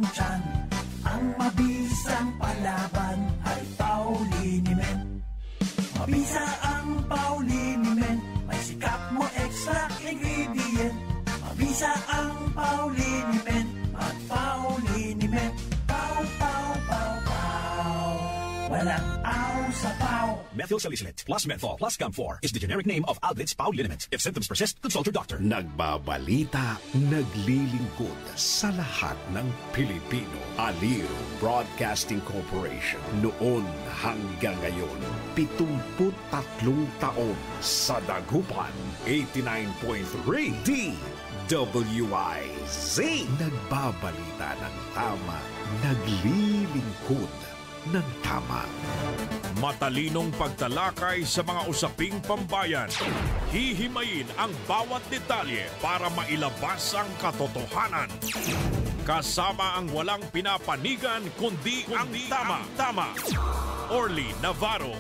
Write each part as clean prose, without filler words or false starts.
tiyan. Ang mabisang palaban ay Paulinimen. Mabisa ang Paulinimen, may sikap mo extra ingredient. Mabisa ang Paulinimen, mag-Paulinimen. Pow, pow, pow, pow. Walang aw sa pow. Methyl salicylate plus menthol plus Camphor is the generic name of Alved's Pauliniment. If symptoms persist, consult your doctor. Nagbabalita, naglilingkod sa lahat ng Pilipino. Aliw Broadcasting Corporation. Noon hanggang ngayon, 73 taon sa dagupan. 89.3 DWIZ. Nagbabalita ng tama, naglilingkod ng tama. Matalinong pagtalakay sa mga usaping pambayan. Hihimayin ang bawat detalye para mailabas ang katotohanan. Kasama ang walang pinapanigan kundi ang tama. Orly Navarro.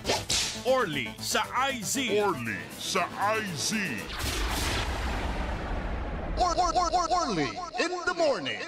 Orly sa IZ. Orly sa IZ. Orly in the morning.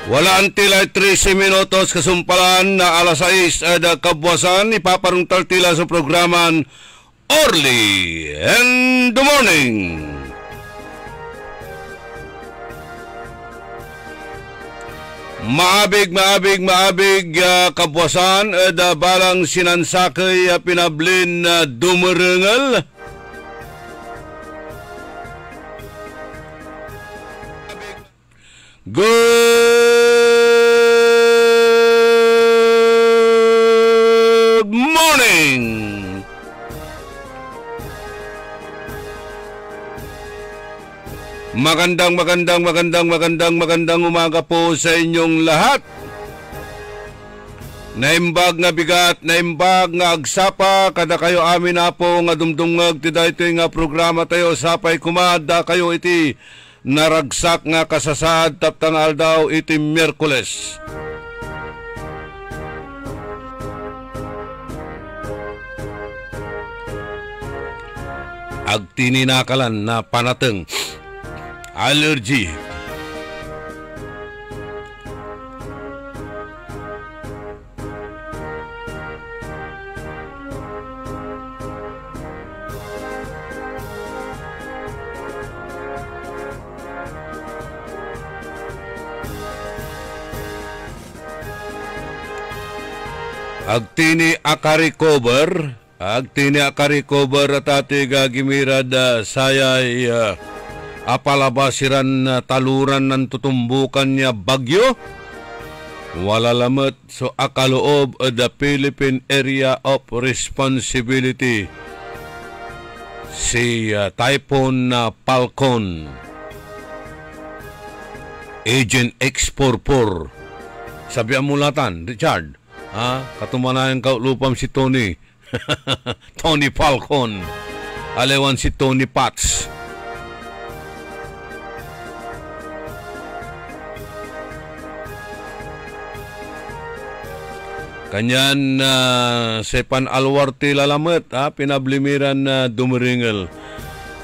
Wala antila 13 minutos kasumpalan na alas 6 ada kabwasan ipaparungtal tila sa programan Orly in the Morning. Maabig kabwasan ada balang sinansakay pinablin na dumerengal. Good morning. Magandang umaga po sa inyong lahat. Naimbag nga bigat, naimbag nga agsapa, kada kayo amin na po nga dumdungag ti daytoy nga programa tayo sapay kumada kayo iti naragsak nga kasasaad taptang aldaw iti Miyerkules. Agtininakalan na panateng allergy. Agtini akarikover at ati gagimirad sayay apalabasiran taluran ng tutumbukan niya bagyo. Wala lamat so akaloob the Philippine Area of Responsibility si Typhoon Falcon. Agent X44. Sabihan mo latan, Richard. Katumanayan ka lupam si Tony. Tony Falcon. Alewan si Tony Pats. Kanyan sepan alwarti lalamet pinablimiran na dumeringel.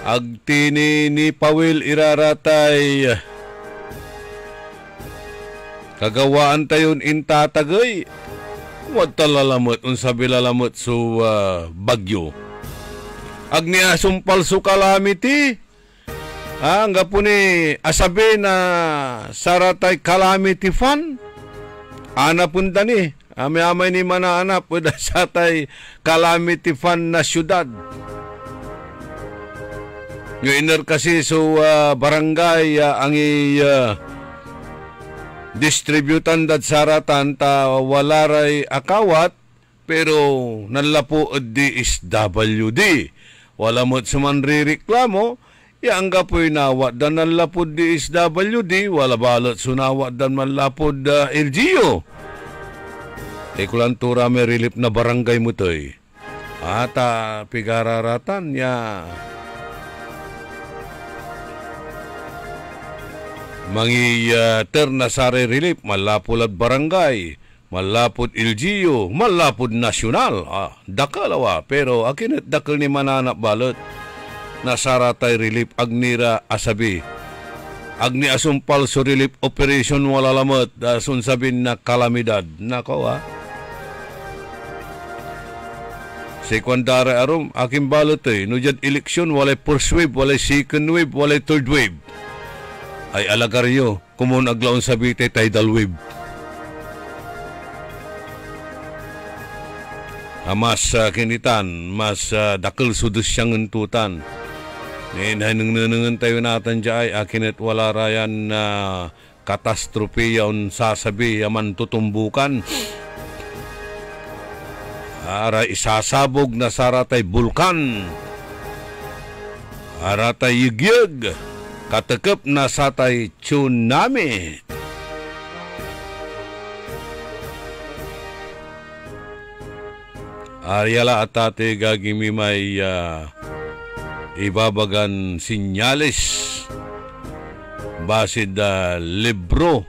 Agtini ni Pawil iraratay kagawaan tayon intatagay. Wad talalamot unsabi lalamot so bagyo. Agnia sumpal su calamity. Nga po ni asabi na saratay calamity fund. Ana punta ni Amay-amay ni manaanap pwede sa tay calamity fund na syudad. Yung iner kasi so barangay ang distributan dat saratan ta walaray akawat pero nalapo di SWD. Wala mo't suman reklamo, yang gapoy nawat dan nalapod di SWD, wala balot sunawat dan malapod LGU. Kulantura may relief na barangay mo to'y. Ata pigararatan ya. Mangi terna sare relief, malapod at barangay, malapod LGU, malapod nasyonal. Dakalawa, pero akin at dakal ni mananap balot. Nasaratay relief agnira asabi. Agni asumpal so relief operation wala lamot. Sun sabin na kalamidad. Nako Sekwandare arom, aking balot nujad eleksyon, walay first wave, walay second wave, walay third wave. Ay alagaryo, kumun aglaon sabite tidal wave. Mas kinitan, mas dakil sudus siyang untutan. Nananangan tayo natin dyan, akinit wala rayan na katastrofe yaon sasabi, yaman tutumbukan. Ara isasabog na saratay bulkan. Aratay yigyag. Katekep na satay tsunami. Aryala at tate gagimi may ibabagan sinyales. Basid libro.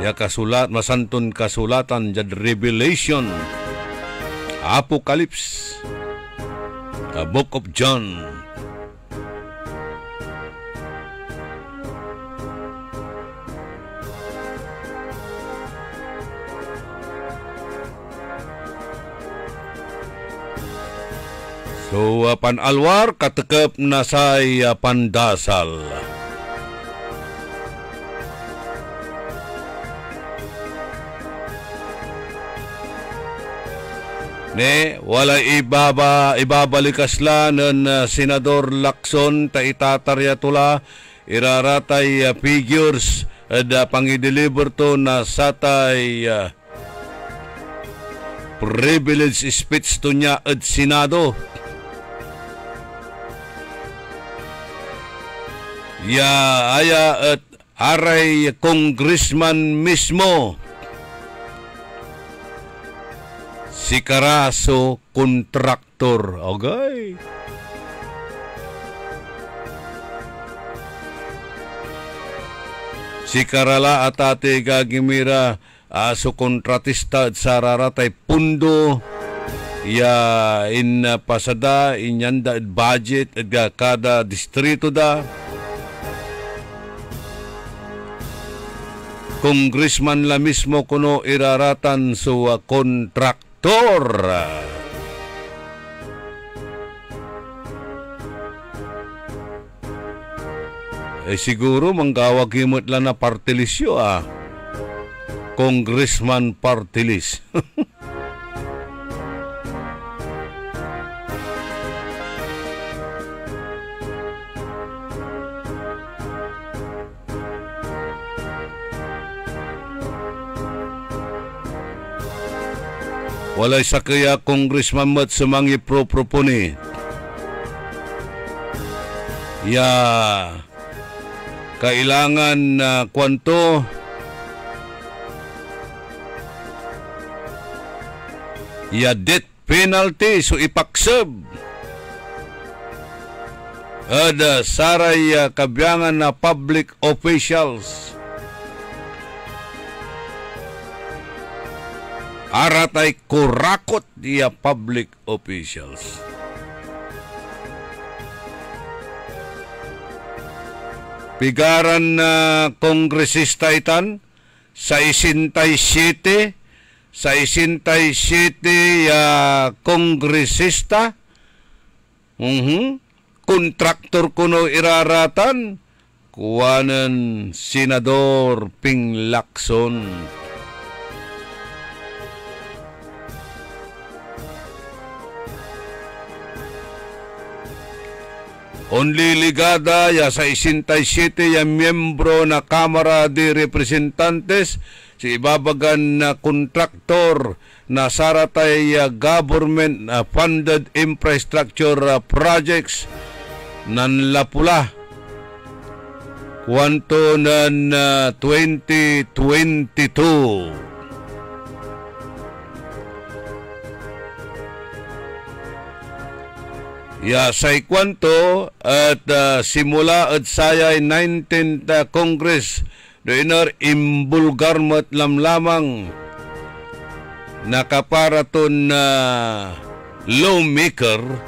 Ya kasulat, masantun kasulatan jad Revelation. Apocalypse, Book of John. So, panalwar, katekep na say pandasal. Wala ibabalikas la ng Senador Lacson ta itatarya tula iraratay figures da pangideliver to na satay privilege speech to niya at Senado. Aya at aray congressman mismo. Si Carazo, kontraktor. Okay. Si Karala at ate gagimira so kontratista at sararatay pundo in pasada inyanda budget at kada distrito da. Congressman la mismo kuno iraratan so kontraktor. Siguro manggawag himot lang na partilisyo Congressman partilis. Walay sa kaya Congressman mat sumangi propone. Kailangan kwanto death penalty so ipaksab. Ada saray kabyangan na public officials. Aratay kurakot diya public officials. Pigaran na kongresista itan sa 67 kongresista kontraktor kuno iraratan kuwanan Senador Ping Lacson. only ligada ya sa 67 ya miyembro na Kamara de Representantes si ibabagan na kontraktor na saratay government funded infrastructure projects nan lapula kwanto nan 2022. Ya say kwanto at simula at sayay 19th Congress doinar imbulgarmat lamang nakaparaton na lawmaker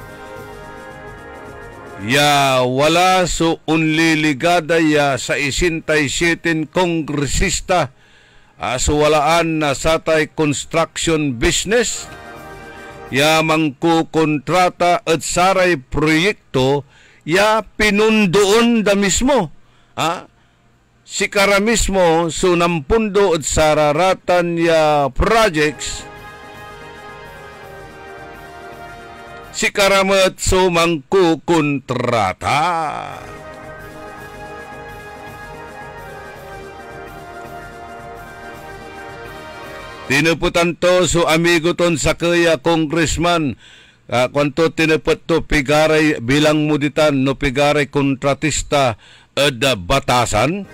ya wala so unliligada ya sa 67 kongresista so walaan na satay construction business ya mangkukontrata at saray proyekto ya pinundoon da mismo. Si kara mismo so nampundo at sararatan ya projects si karamat so mangkukontrata. Tinuputan to so amigo ton sa kaya congressman kwanto tinuput to pigaray bilang muditan no pigaray kontratista at batasan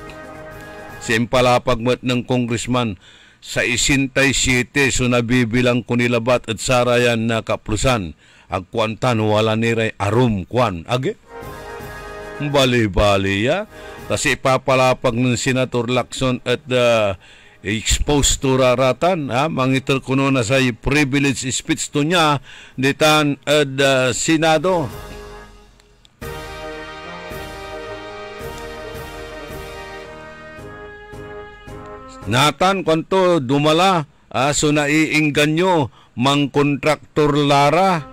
simpalapagmat ng congressman sa 67 so nabibilang ko nilabat at sarayan na kaplusan agkwantan wala niray arum kwan age bali-bali ya kasi ipapalapag ng Senator Lacson at exposed to raratan mangitor kuno na sa privilege speech to niya ditan at Senado. Natan kwanto dumala so naiingganyo mang kontraktor lara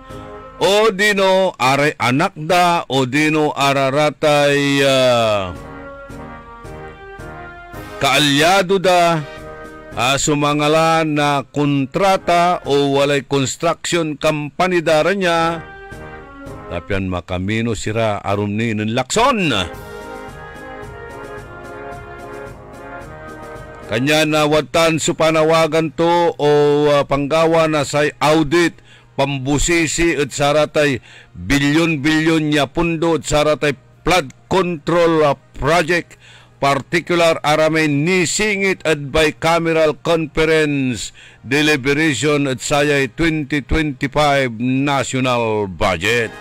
o dino aray anak da o dino araratay kaalyado da sumangalan na kontrata o walay construction company dara niya tapian makamino sira arum ni ng Lacson. Kanya na watan supanawagan to o panggawa na say audit pambusisi at saratay bilyon-bilyon niya pundo at saratay flood control project particular aramay nisingit at bicameral conference deliberation at sayay 2025 national budget.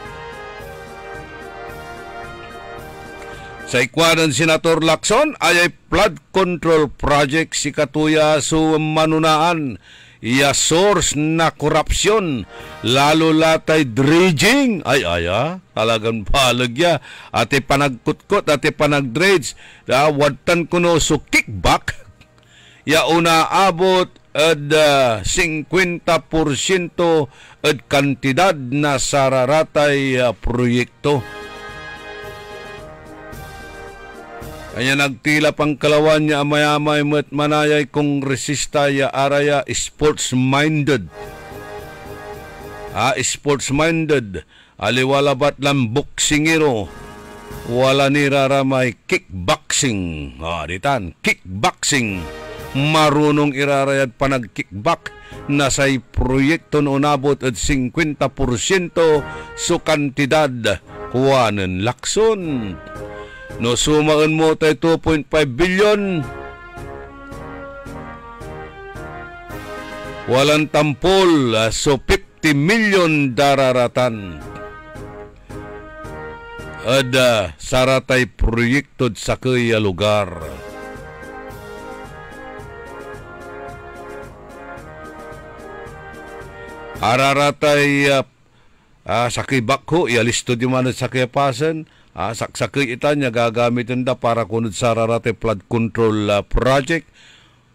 Sa ikwanan Senator Lacson ay flood control project si katuya so manunaan iya source na korupsyon lalo latay dredging talagang palagya ati panagkutkot ati panagdredge wadtan kuno so kickback ya una abot at 50% at kantidad na sararatay proyekto. Kanya nagtila pang kalawan niya amayamay mat manayay kongresista ya araya sports-minded. Sports-minded. Aliwalabat lang boksingero. Wala niraramay kickboxing. Ditan, kickboxing. Marunong irarayad pa nag-kickback na say proyekto na unabot at 50% so kantidad kuwanan Lacson. No sumaan mo tayo 2.5 billion. Walang tampol so 50 million dararatan. Ada saratay proyekto sa kaya lugar. Araratay sakay bakho ialisto di man sa kaya pasan. Saksakay ita niya gagamitin da para kunod sa rarate flood control project.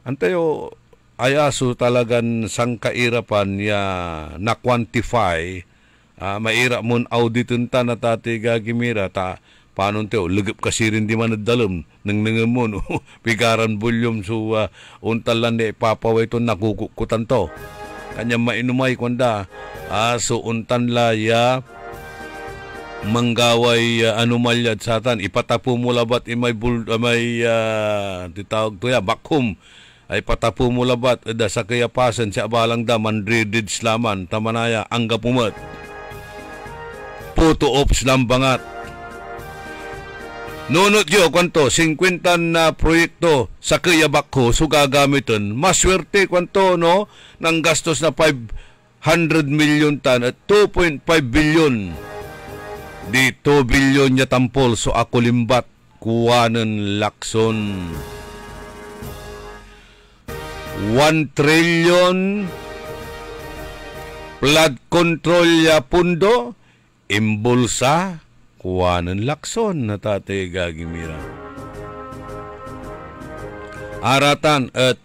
Antayo ayaso talagan sang kairapan ya na-quantify. Maira mon auditin ta na tati gagimira ta paano tayo lagip kasi rin di man nadalam nang nangamon pigaran bulyom so untalan ni papaway to nakukukutan to. Kanya mainumay kwanda so untan la ya manggaway anomalyad satan ipatapo mo labat may titawag to ya bakhum ay patapo mo labat da sa kayapasan sa abalang da mandridid slaman tamanaya angga pumat photo ops lambangat nunot yo kwanto 50 na proyekto sa kayabakho so gagamiton maswerte kwanto no nang gastos na 500 million tan at 2.5 billion di 2 billion niya tampol so ako limbat kuwanan lakson 1 trillion flood control ya pundo imbulsa kuwanan lakson na tatay gagimira aratan at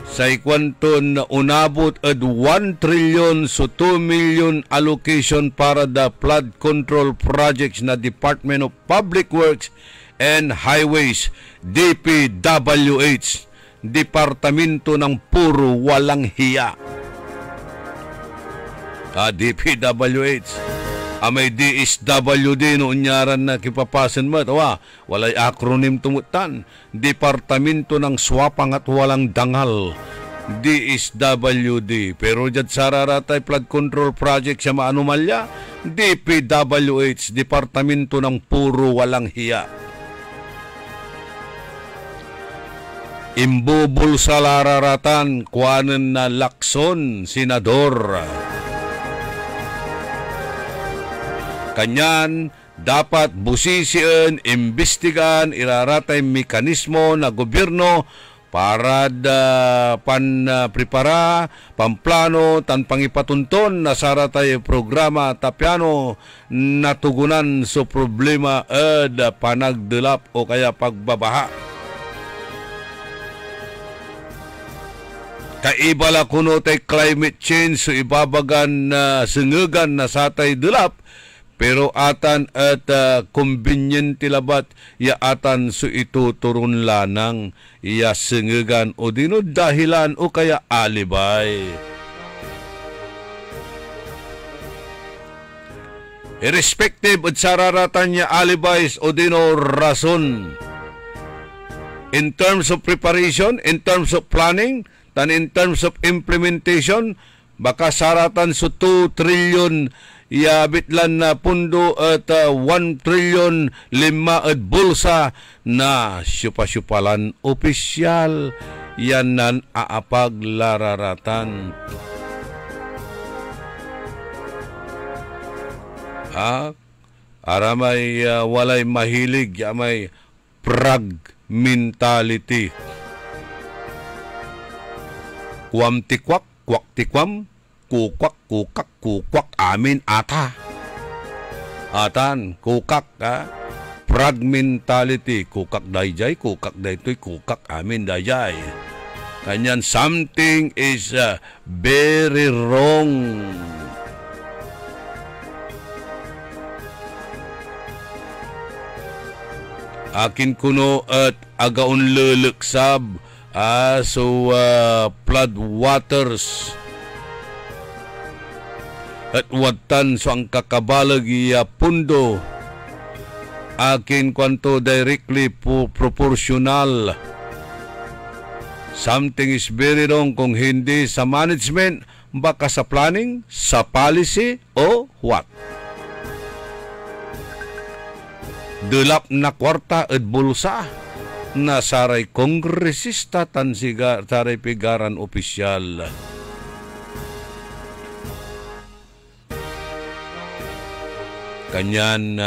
sa ikwanton na unabot at 1 trillion so 2 million allocation para the flood control projects na Department of Public Works and Highways, DPWH, Departamento ng Puro Walang Hiya. DPWH. May DSWD no unyaran na kipapasan mo. Walay acronym tumutan. Departamento ng Swapang at Walang Dangal. DSWD. Pero dyan sararatay flood control project sa maanumalya. DPWH. Departamento ng Puro Walang Hiya. Imbubul sa lararatan. Kuwanan na lakson, senador. Kanyan, dapat busisian, imbestigan, iraratay mekanismo na gobyerno para prepara, pamplano, tan pangipatunton na saratay programa tapiano natugunan sa problema panagdelap o kaya pagbabaha. Kaibala kuno tay climate change so ibabagan na sengegan na satay delap pero atan at conveniente labat ya atan so ituturun lanang ya sengegan o dino dahilan o kaya alibay. Irrespective at sararatan niya alibis o dino rason. In terms of preparation, in terms of planning, and in terms of implementation, baka saratan so 2 trillion bitlan na pundo at 1 trillion 5 at bulsa na syupa-syupalan opisyal yan nan aapag lararatan. Aramay walay mahilig may prag mentality. Kuwam tikwak, kwak tikwam, kukwak, kukak, kukwak, amin, ata. Atan, kukak, prag mentality, kukak dayjay, kukak daytoy, kukak, amin, dayjay. Kanyan, something is very wrong. Akin kuno at agaon luluksab flood waters at watan so ang kakabalag pundo akin kwanto directly proportional. Something is very wrong kung hindi sa management, baka sa planning, sa policy o what. Dulap na kwarta at bulsa na saray kongresista tan saray pigaran opisyal. Kanyan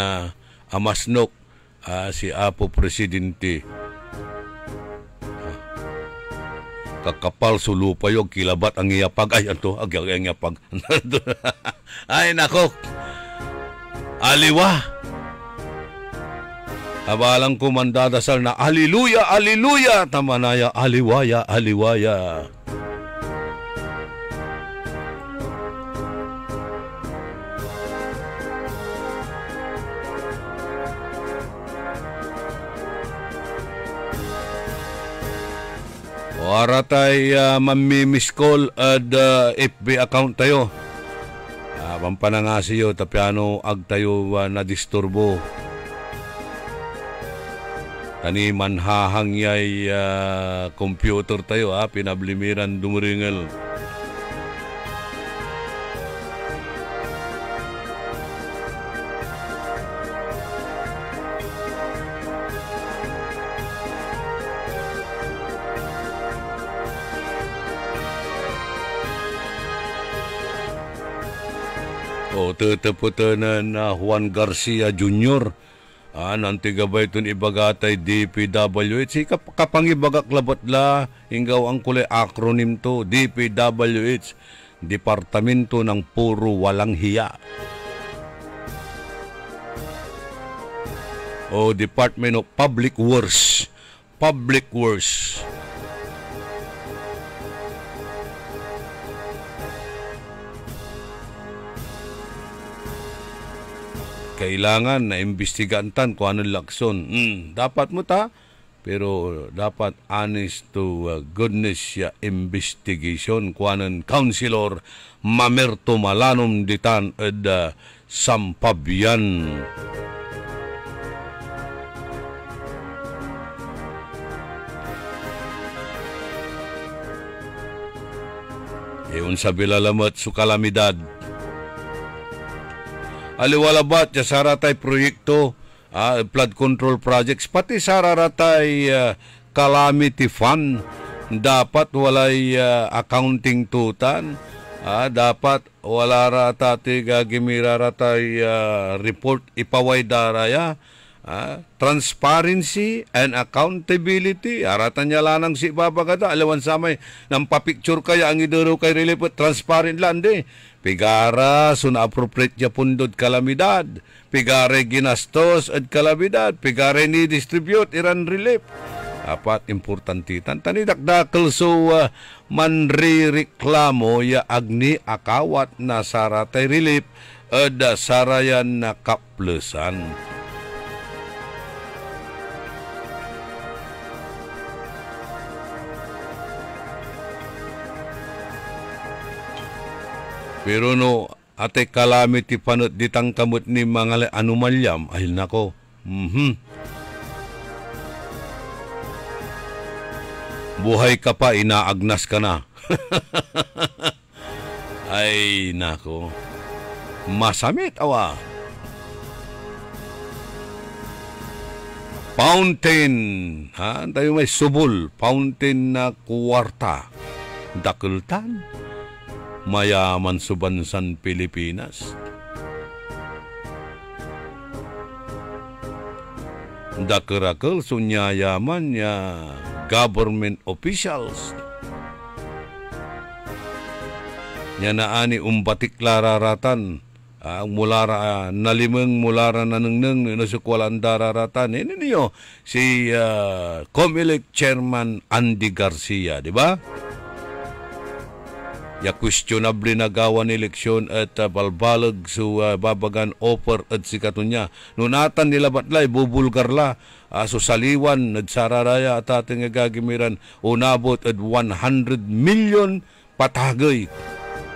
amasnok si Apo Presidente. Kakapal sulupayog kilabat ang iyapag. Ay, ito, ang iyapag. Ay, nako. Aliwa. Abalang ko mandadasal na Hallelujah, Hallelujah, tamanaya, aliwaya, aliwaya. Aratay mamimiss call at FB account tayo. Pampanangasiyo, tapiano, agtayo na disturbo. Tani manhahangyay computer tayo, pinablimiran dumuringel. O tataputan na Juan Garcia Jr. Nanti gabay itong ibagatay DPWH. Kapangibagak labat la, hinggaw ang kulay acronym to, DPWH, Departamento ng Puro Walang Hiya. O Department of Public Works. Public Works. Kailangan na imbestigantan kung anong lakson. Dapat mo ta, pero dapat honest to goodness ya investigation kung anong Councilor Mamerto Malanom ditan ed Sampabian. Iyon sa bilalamat su kalamidad. Aliwalabat ya saratay proyekto, flood control projects, pati sararatay calamity fund, dapat walay accounting tutan, dapat wala ratati gagimira ratay report ipaway daraya, transparency and accountability. Aratan niya lanang si babagada, alawan samay nang papicture kaya ang iduro kay relief transparent lande. Pigara sun appropriate ya pundod kalamidad, pigare ginastos at kalamidad, pigare ni distribute iran relief. Apat importantitan tani dakdakkel so manri-reklamo ya agni akawat na saratay relief ed sarayan na kaplesan. Pero no, ate calamity panot ditang kamot ni mga anomalyam, ay nako. Buhay ka pa, inaagnas ka na. Ay nako. Masamit awa. Fountain, tayo may subol, fountain na kuwarta. Dakultan. Mayaman sa bansang Pilipinas. Dakarakel sunyayaman ya government officials. Nya naani umbatik lararatan mulara nalimeng mulara nanengneng nasukwalan dararatan. Ini niyo si COMELEC Chairman Andy Garcia, di ba? Ya questionable na gawan eleksyon at balbalag so babagan offer at sikatunya. Nunatan nila batlay, bubulgar la, so saliwan at sararaya at ating gagimiran unabot at 100 million patagay.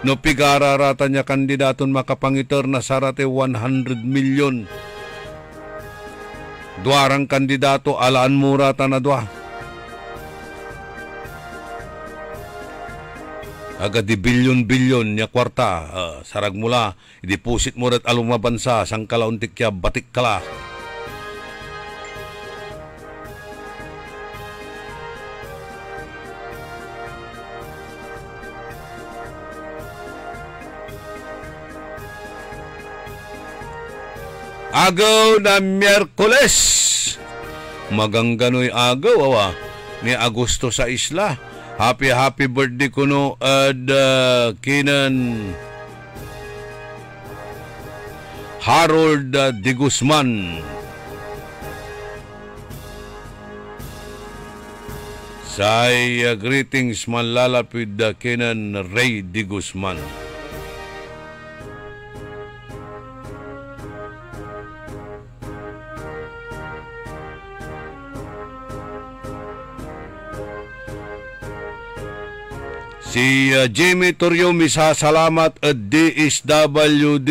No pigararata niya kandidaton makapangitor na sarate 100 million. Duarang kandidato alaan murata na dua. Agad di bilyon-bilyon niya kwarta, sarag mula, i-deposit mo rat along mabansa, sang kalauntik kya, batik kala. Agaw na Miyerkules, magangganoy agaw, awa, ni Agosto sa isla. Happy birthday kuno ad kinan Harold de Guzman. Say greetings manlalapid kinan Ray de Guzman. Si Jamie Torrio misasalamat at DSWD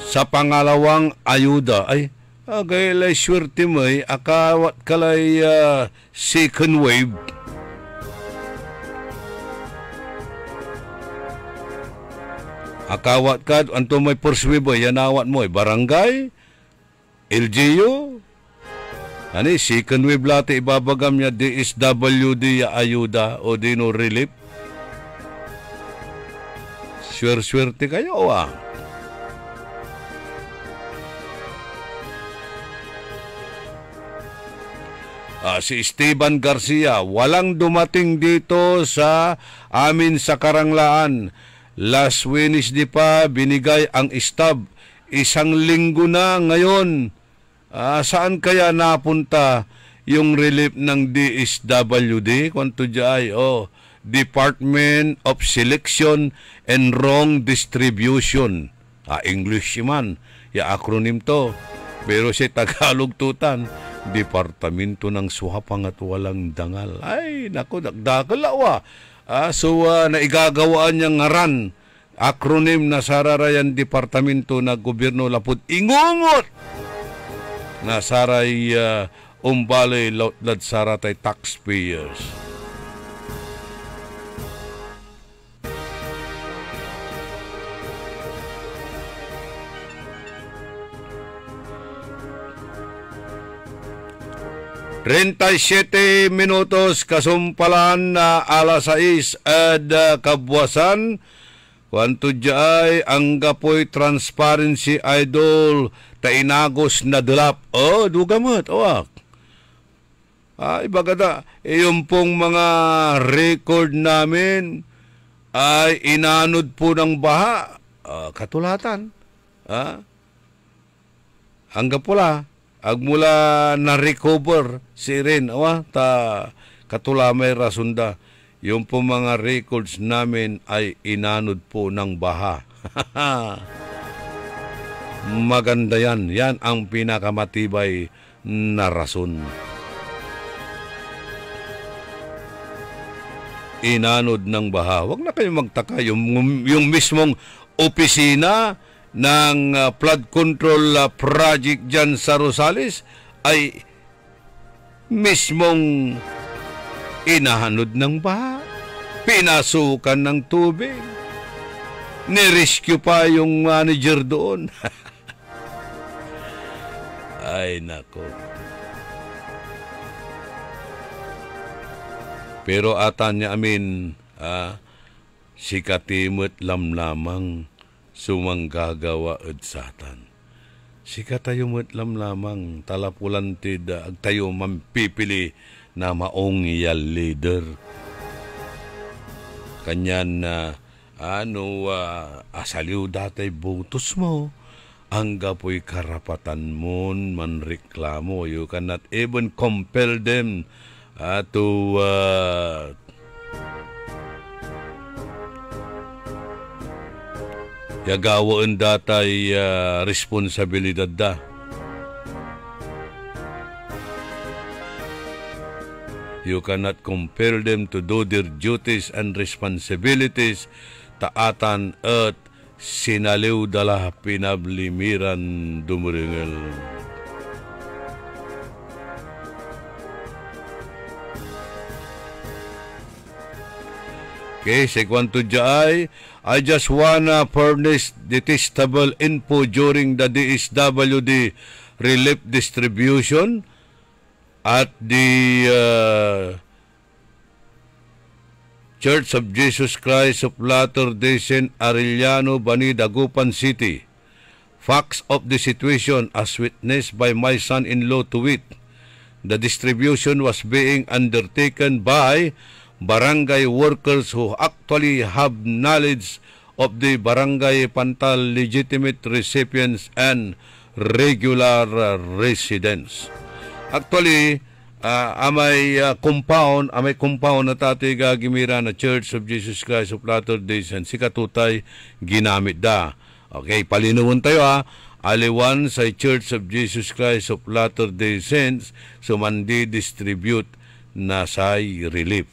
sa pangalawang ayuda. Ay, gaylay swerte mo akawat kalay second wave. Akawat ka, anto may first wave yanawat mo barangay, LGU, ani second wave lati ibabagam niya DSWD ya ayuda o dino relief. Swerte kayo si Esteban Garcia, walang dumating dito sa amin sa Karanglaan. Last Wednesday pa binigay ang stab. Isang linggo na ngayon. Saan kaya napunta yung relief ng DSWD? Kwanto dyan Department of Selection and Wrong Distribution. English man. Ya acronym to. Pero si Tagalog tutan. Departamento ng Suhapang at Walang Dangal. Ay, naku, nagdakalawa. Naigagawaan niyang ngaran. Acronym na Sararayan Departamento na Gobyerno Lapud Ingungot. Na saray umbalay lautlad saratay taxpayers. Rentay 7 minutos kasumpalan na alas 6 at kabwasan. Kwanto jay ang gapoy Transparency Idol tainagos na dulap. Dugamot. Ibagada, yung pong mga record namin ay inanod po ng baha. Katulatan. Hanggang pula. Agmula na-recover si Rin, katulamay rasunda. Yung po mga records namin ay inanod po ng baha. Maganda yan. Yan ang pinakamatibay na rason. Inanod ng baha. Huwag na kayong magtaka. Yung mismong opisina ng flood control project dyan sa Rosales ay mismong inahanod ng baha, pinasukan ng tubig, nirescue pa yung manager doon. Ay nako. Pero atan niya amin si katimot lamlamang sumanggagawa at satan. Sika tayo matlam lamang talapulantid ag tayo mampipili na maong iyal leader. Kanyan asaliw datay botos mo. Ang gapoy karapatan mo manreklamo. You cannot even compel them to yagawaan datay responsibilidad da. You cannot compel them to do their duties and responsibilities. Taatan at sinaliw dala pinablimiran dumuringel. Okay, segwanto jay, I just wanna furnish detestable info during the DSWD relief distribution at the Church of Jesus Christ of Latter-day Saint Arellano, Bani, Dagupan City. Facts of the situation as witnessed by my son-in-law to wit. The distribution was being undertaken by barangay workers who actually have knowledge of the barangay Pantal legitimate recipients and regular residents. Actually, amay compound na tatay gagimira na Church of Jesus Christ of Latter-day Saint si katutay ginamit da. Okay, palinawon tayo aliwan sa Church of Jesus Christ of Latter-day Saints sumandi distribute na say relief.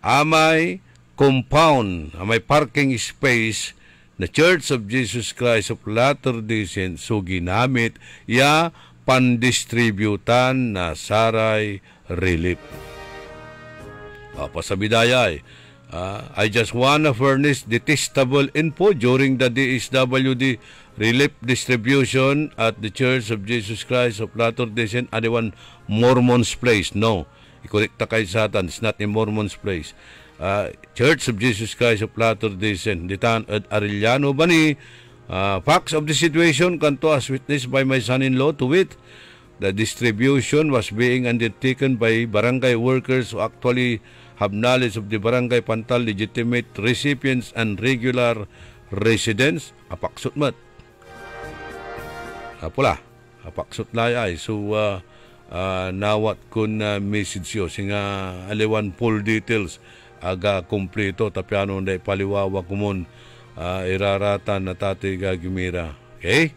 amay compound, amay parking space na Church of Jesus Christ of Latter-day Saints. So ginamit ya pandistributan na saray relief. Pasabidayay, I just wanna furnish detestable info during the DSWD relief distribution at the Church of Jesus Christ of Latter-day Saints. One Mormon's Place. No, ikorrekta kay Satan. It's not a Mormon's Place. Church of Jesus Christ of Latter-day Saints. Ditan at Arellano Bani. Facts of the situation kanto as witnessed by my son-in-law, to wit, the distribution was being undertaken by barangay workers who actually have knowledge of the barangay Pantal legitimate recipients and regular residents. Apaksot mat. Pula. Apaksot layay. So, nawat kun message yo. Singa aliwan full details aga kompleto. Tapi ano na ipaliwawa kumon iraratan na tatay gagimira. Okay?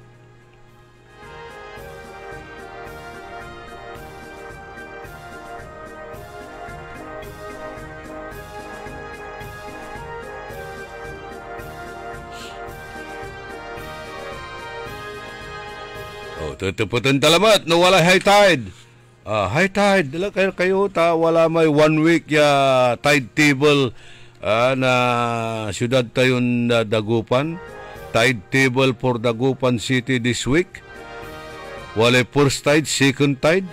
Tutuputin talamat na wala high tide. High tide, dala kayo ta, wala may 1 week ya tide table na siyudad tayon na Dagupan. Tide table for Dagupan City this week. Wala first tide, second tide.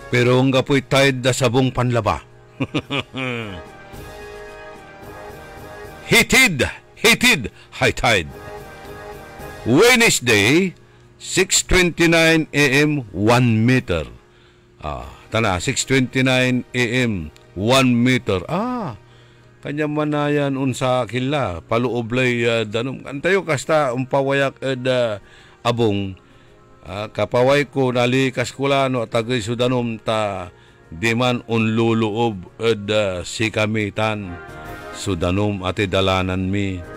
Pero ang gapoy tide da sabong panlaba. Heated high tide. Wednesday, 6:29 a.m., 1 meter. 6:29 a.m., 1 meter. Kanya manayan unsa kila, paluoblay danom. Antayo kasta umpawayak abong. Kapaway ko nalikas kulano tagay sudanom ta diman unluloob si kamitan sudanom ati dalanan mi.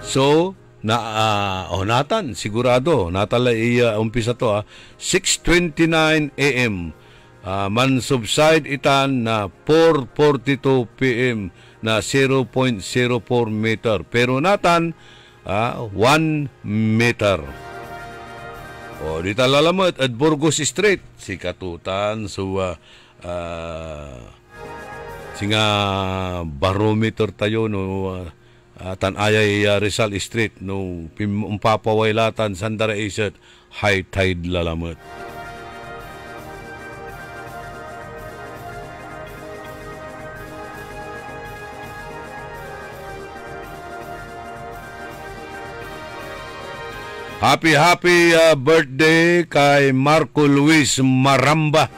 So, natan, sigurado, natala umpisa to 6:29 a.m. Man subside itan na 4:42 p.m. na 0.04 meter. Pero natan, 1 meter. Di talalamat at Burgos Street, si Katutan, so, singa barometer tayo, no, tanayay Rizal Street no umpapawaylatan Sandara Isat high tide lalamat. Happy birthday kay Marco Luis Maramba,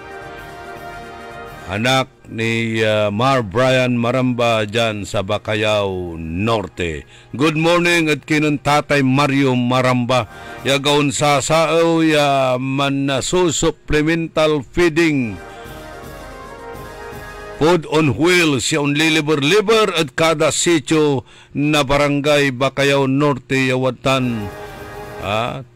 anak ni Mar Brian Maramba dyan sa Bacayao Norte. Good morning at kinon Tatay Mario Maramba. Yagaon sa sao ya man so supplemental feeding. Food on wheels siya liber at kada sityo na barangay Bacayao Norte yawatan.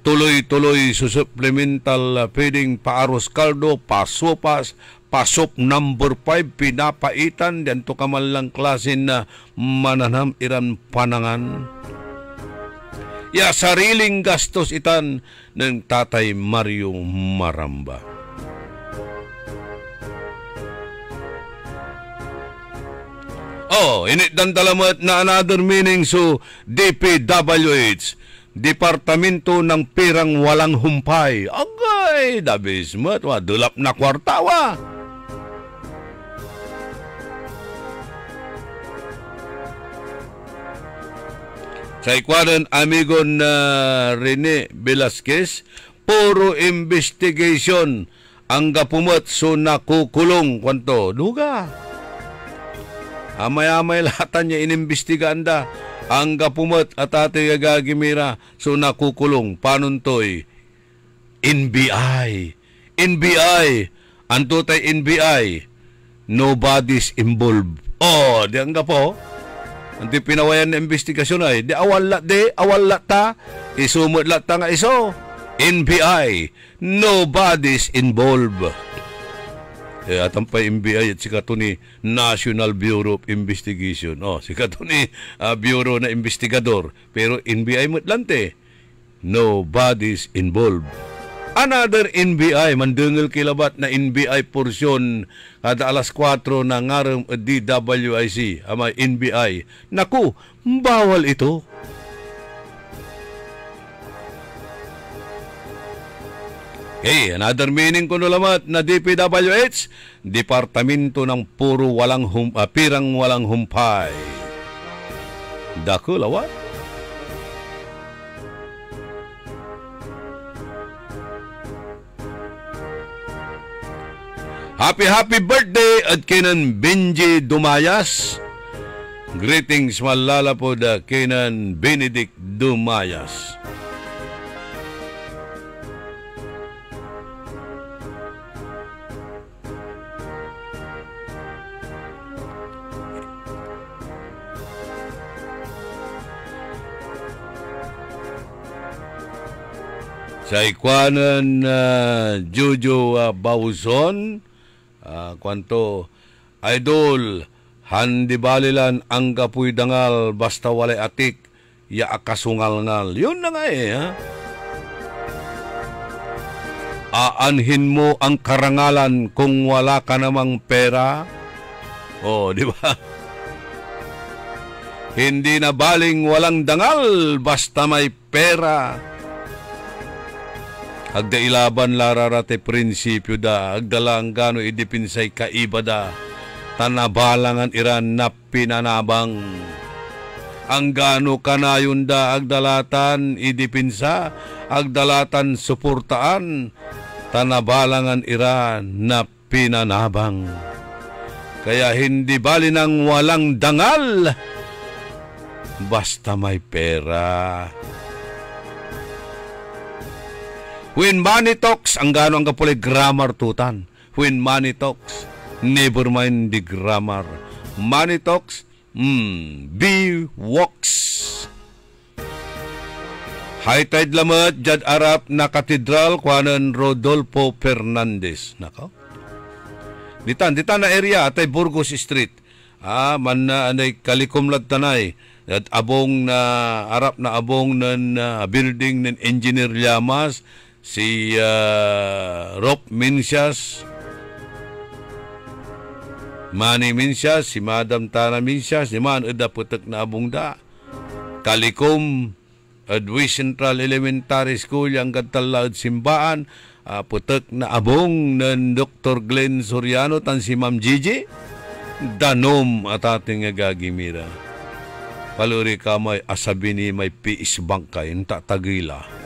Tuloy-tuloy sa supplemental feeding paaros kaldo, pasopas, pasok number 5, pinapaitan, yan to kamalang klasin na mananam iran panangan. Ya sariling gastos itan ng Tatay Mario Maramba. Init dan dalamat na another meaning so DPWH. Departamento ng Pirang Walang Humpay. Agay, dabismat, dulap na kwartawa. Sa ikwanan, amigo na Rene Velasquez, puro investigation ang gapumot so nakukulong kwanto. Duga. Amay-amay lahatan niya inimbestigaan da. Ang gapumot at ate gagimira so nakukulong. Panuntoy? NBI. Anto tay NBI. Nobody's involved. Di ang gapo. Anti pinawayan na investigasyon ay. Di awal lat ta. Isumot lat ta nga iso. NBI. Nobody's involved. Atang pa NBI at sika to ni National Bureau of Investigation. Sika to ni Bureau na Investigador. Pero NBI mo lante. Nobody's involved. Another NBI, mandungel kilabat na NBI portion kada alas 4 na ngarang DWIC, amay NBI. Naku, bawal ito. Hey, another meaning ko nulamat na DPWH, Departamento ng Puro Pirang Walang Humpay. Dako, lawat? Happy birthday at kinan Benji Dumayas. Greetings malala po da kinan Benedict Dumayas. Sa ikwanan Jojo Bauson, kwanto idol handi balilan ang kapuy dangal basta walay atik ya akasungal-ngal. Yun na nga ha. Aanhin mo ang karangalan kung wala ka namang pera. Di ba? Hindi na baling walang dangal basta may pera. Agda ilaban lararate prinsipyo da, agdalang gano idipinsay kaiba da, tanabalangan iran na pinanabang. Ang gano kanayon da, agdalatan idipinsa, agdalatan suportaan, tanabalangan iran na pinanabang. Kaya hindi bali ng walang dangal, basta may pera. When money talks, ang gano ang kapulay grammar tutan. When money talks, never mind the grammar. Money talks, be walks. High tide lamat, Jad Arap na katedral, kuanan Rodolfo Fernandez. Nako. Ditan na area, atay Burgos Street. Man na anay kalikumlad tanay. At abong na, Arap na abong ng building ng Engineer Llamas, si Rob Mincias, Manny Mincias, si Madam Tana Mincias, ni Man Eda putek na abong da. Kalikom, Adwi Central Elementary School, yang katalaad simbaan, putek na abong ng Dr. Glenn Soriano, tan si Ma'am Gigi, danom at ating agagimira. Paluri ka may asabi ni may PS Bank kay, tatagila.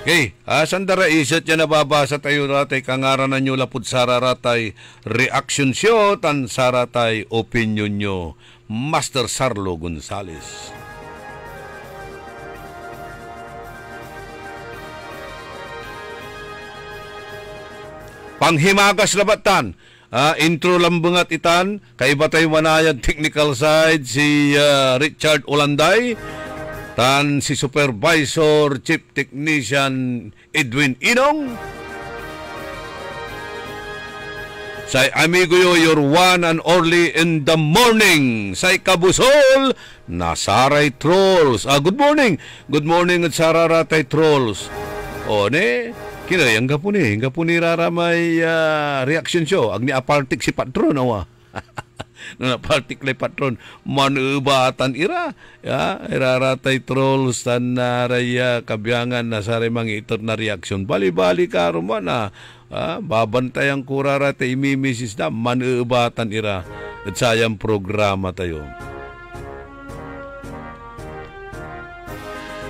Okay, sandara isat yan nababasa tayo ratay kangaranan nyo lapud sararatay reaction show tan saratay opinion nyo. Master Sarlo Gonzales. Panghimagas labatan, intro lambangat itan, kaiba tayo manayad technical side si Richard Olanday. Tan si Supervisor Chief Technician Edwin Inong. Say amigo yo, your one and only in the morning. Say kabusol, Nasaray Trolls. Good morning. Good morning at Sararatay Trolls. Ne, kinayang gapuni rara may reaction show. Agni apartik si patron awa. Na partiklay patron manubatan ira iraratay trolls tan naraya kabyangan na sare mga itor na reaksyon bali-bali karo man babantay ang kuraratay imimisis na manubatan ira at sayang programa tayo.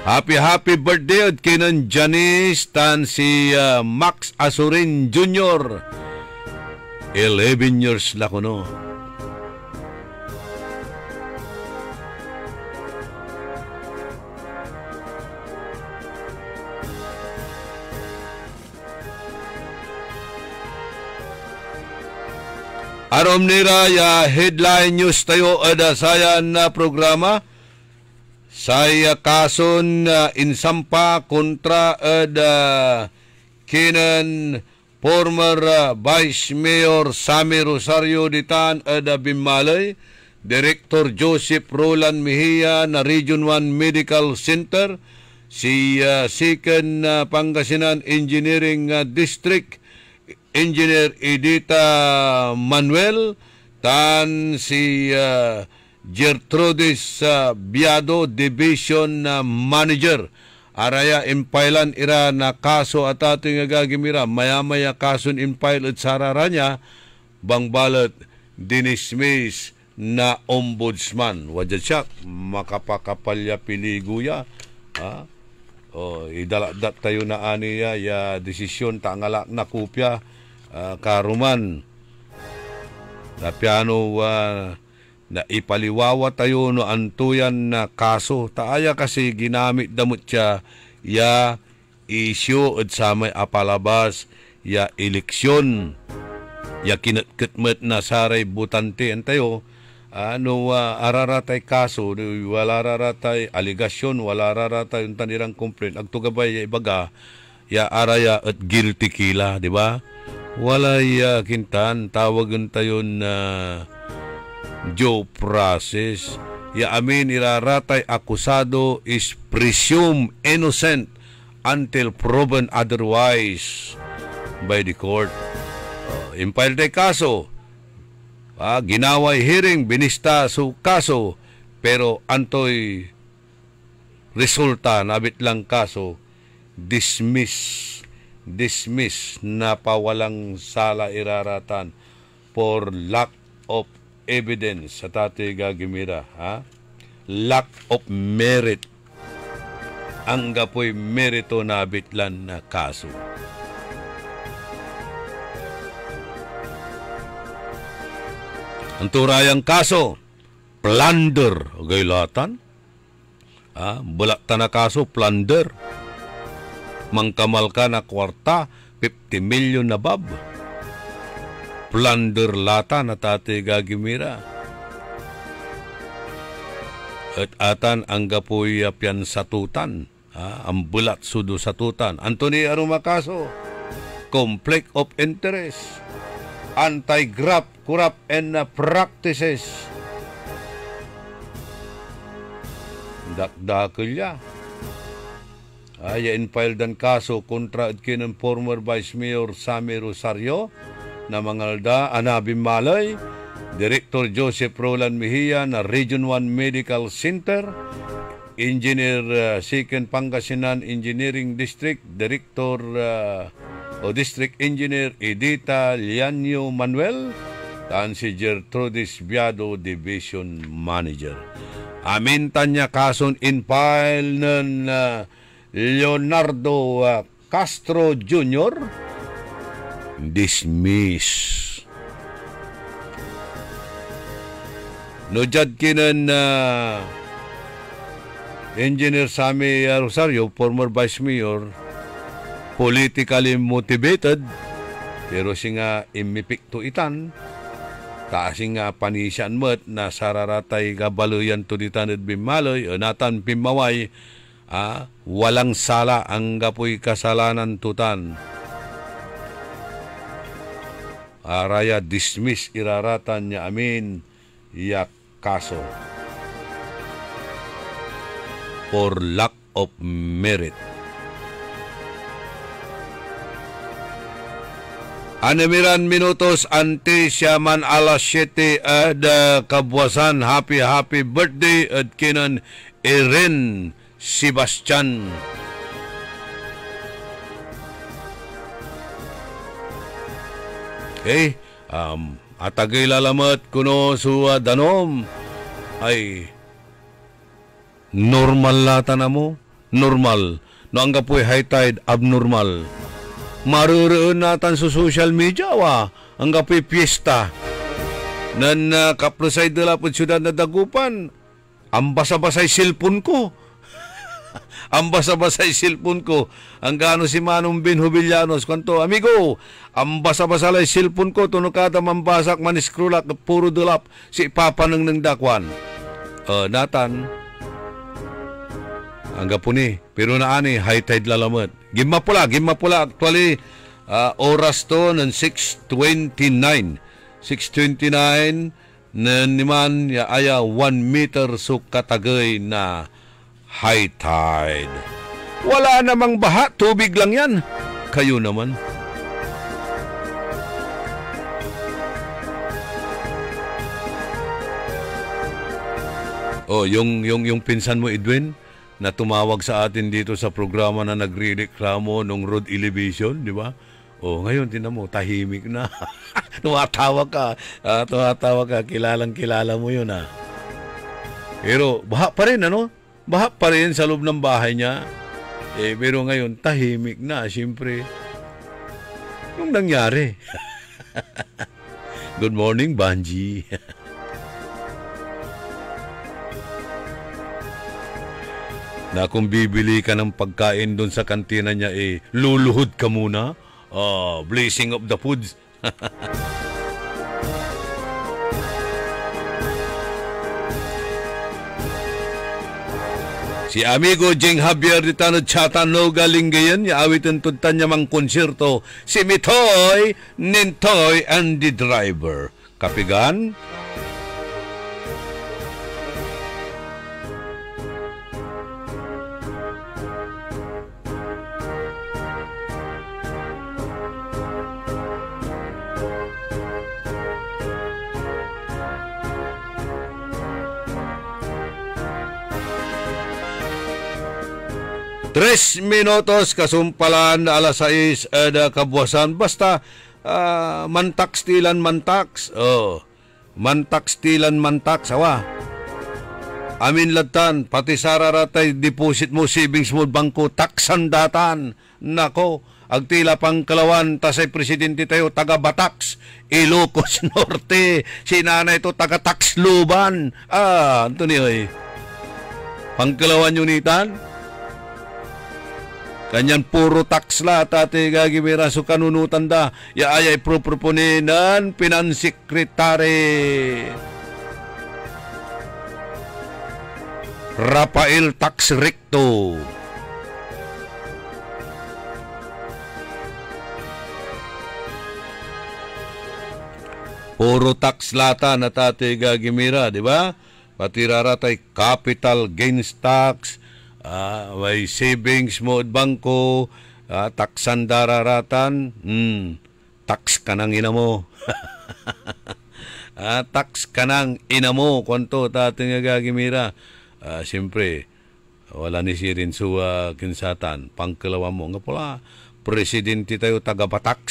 Happy birthday at kinan Janice tan si Max Asurin Jr. 11 years na kuno. Arom nira ya headline news tayo ada sayan na programa. Saya kason insampa kontra kinan former Vice Mayor Sammy Rosario Ditan Bimalay, Director Joseph Roland Mejia na Region 1 Medical Center, si Second Pangasinan Engineering District Engineer Edita Manuel, tan si Gertrudis Biado Division Manager. Araya impailan ira na kaso at ating gagimira, maya-maya kason impail at sararanya, bang balat dinismiss na ombudsman. Wajan siya, makapakapalya piliguya. Idaladat tayo na aniya, ya desisyon tangala na kupya, karuman. Na piano na ipaliwawa tayo no antuyan na kaso. Taaya kasi ginamit damot siya, ya issue at sa may apalabas, ya eleksyon, ya kinatkatmat na saray butante. Antayo, araratay kaso, wala raratay aligasyon, wala raratay yung tanirang complaint. Agtugabay ya ibaga, ya araya at guilty kila, di ba? Walay kintan, tawagan tayo na due process. Ya amin iraratay akusado is presumed innocent until proven otherwise by the court. Impile tay kaso, ginaway hearing, binista su kaso, pero antoy resulta, nabit lang kaso, dismiss na pawalang sala iraratan for lack of evidence sa tatay gagimira. Lack of merit. Ang gapoy merito nabitlan na kaso. Ang turayang kaso, plunder. Gaylatan. Bulak ta na kaso, plunder. Mangkamal ka na kwarta, 50 million na bab. Plunder lata na tate gagimira. At atan ang gapoy pian satutan. Ang bulat sudo satutan. Anthony Arumakaso, conflict of interest, anti-graft, corrupt and practices. Dakdakulya. In-file dan kaso kontra kinan former Vice Mayor Sammy Rosario na mangalda Anabim Malay, Director Joseph Roland Mejia na Region 1 Medical Center, Engineer Second Pangasinan Engineering District, Director District Engineer Edita Lianyo Manuel, tan si Gertrudis Biado Division Manager. Amintan niya kason in-file ng Leonardo Castro Jr. dismiss. Nujad kinan Engineer Sammy Rosario, former Vice Mayor, politically motivated, pero singa imipikto itan, taasing panisyan met na sararatay gabaluyan to ditanid bimaloy, natan pimaway, walang sala ang gapoy kasalanan tutan. Araya dismiss iraratan niya amin ya kaso for lack of merit. Animiran minutos ante siyaman alas 7 kabuwasan. Happy birthday at kinan Erin Sebastian. Okay, atagay lalamat kuno suwa danom ay normal lata na mo. Normal. No ang kapoy high tide, abnormal. Maruroon natin sa social media, ang kapoy piyesta. Nan kaprosay dala po siyudad na dagupan. Ang basa-basay cellphone ko. Ang basa-basay cellphone ko. Ang gano si Manong Ben Jubillanos. Kanto, amigo, ang basa-basay cellphone ko, tunukata mambasak, maniskrulak, puro dulap, si Papa ng dakwan. Natan, ang gapuni. Pero naani, high tide lalamat. Gimapula actually, oras to ng 6:29. 6:29 na naman aya 1 meter so katagay na high tide. Wala namang baha, tubig lang yan. Kayo naman. Oh, yung pinsan mo, Edwin, na tumawag sa atin dito sa programa na nagre-reklamo nung road elevation, di ba? Oh, ngayon, tinan mo, tahimik na. Tumatawa ka, kilalang-kilala mo yun, ah. Pero, baha pa rin, ano? Baha pa rin sa loob ng bahay niya. Pero ngayon, tahimik na, siyempre. Yung nangyari. Good morning, Banji. Na kung bibili ka ng pagkain doon sa kantina niya, luluhod ka muna. Blessing of the foods. Si amigo Jing Javier de Tano Chattanooga Lingayen, awitin tuntan niya mang konserto, si Mitoy, Nintoy, and the Driver. Kapigan? Tres minutos kasumpalan alas 6 kabuwasan. Basta mantax tilan mantax. Mantax tilan mantax. Awa. Amin latan. Pati sararatay deposit mo savings mo bangko. Taksan datan. Nako. Agtila pang kalawan. Tasay presidente tayo taga Batax. Ilocos Norte. Si nanay ito taga Taxluban. Antonio. Pangkalawan yunitan. Kanyan puro tax la tate gagimira so kanunutan da yaayay proponinan Pinansekretary Rafael Tax Recto. Puro tax lata na tate gagimira, di ba? Pati raratay capital gains tax, may savings mo at bangko, taksan dararatan, tax ka ng ina mo. Tax ka ng ina mo, kwanto tating agagimira. Siyempre, wala ni si Rinsuwa Kinsatan, pangkalawa mo. Nga pala, presidente tayo taga-Batax.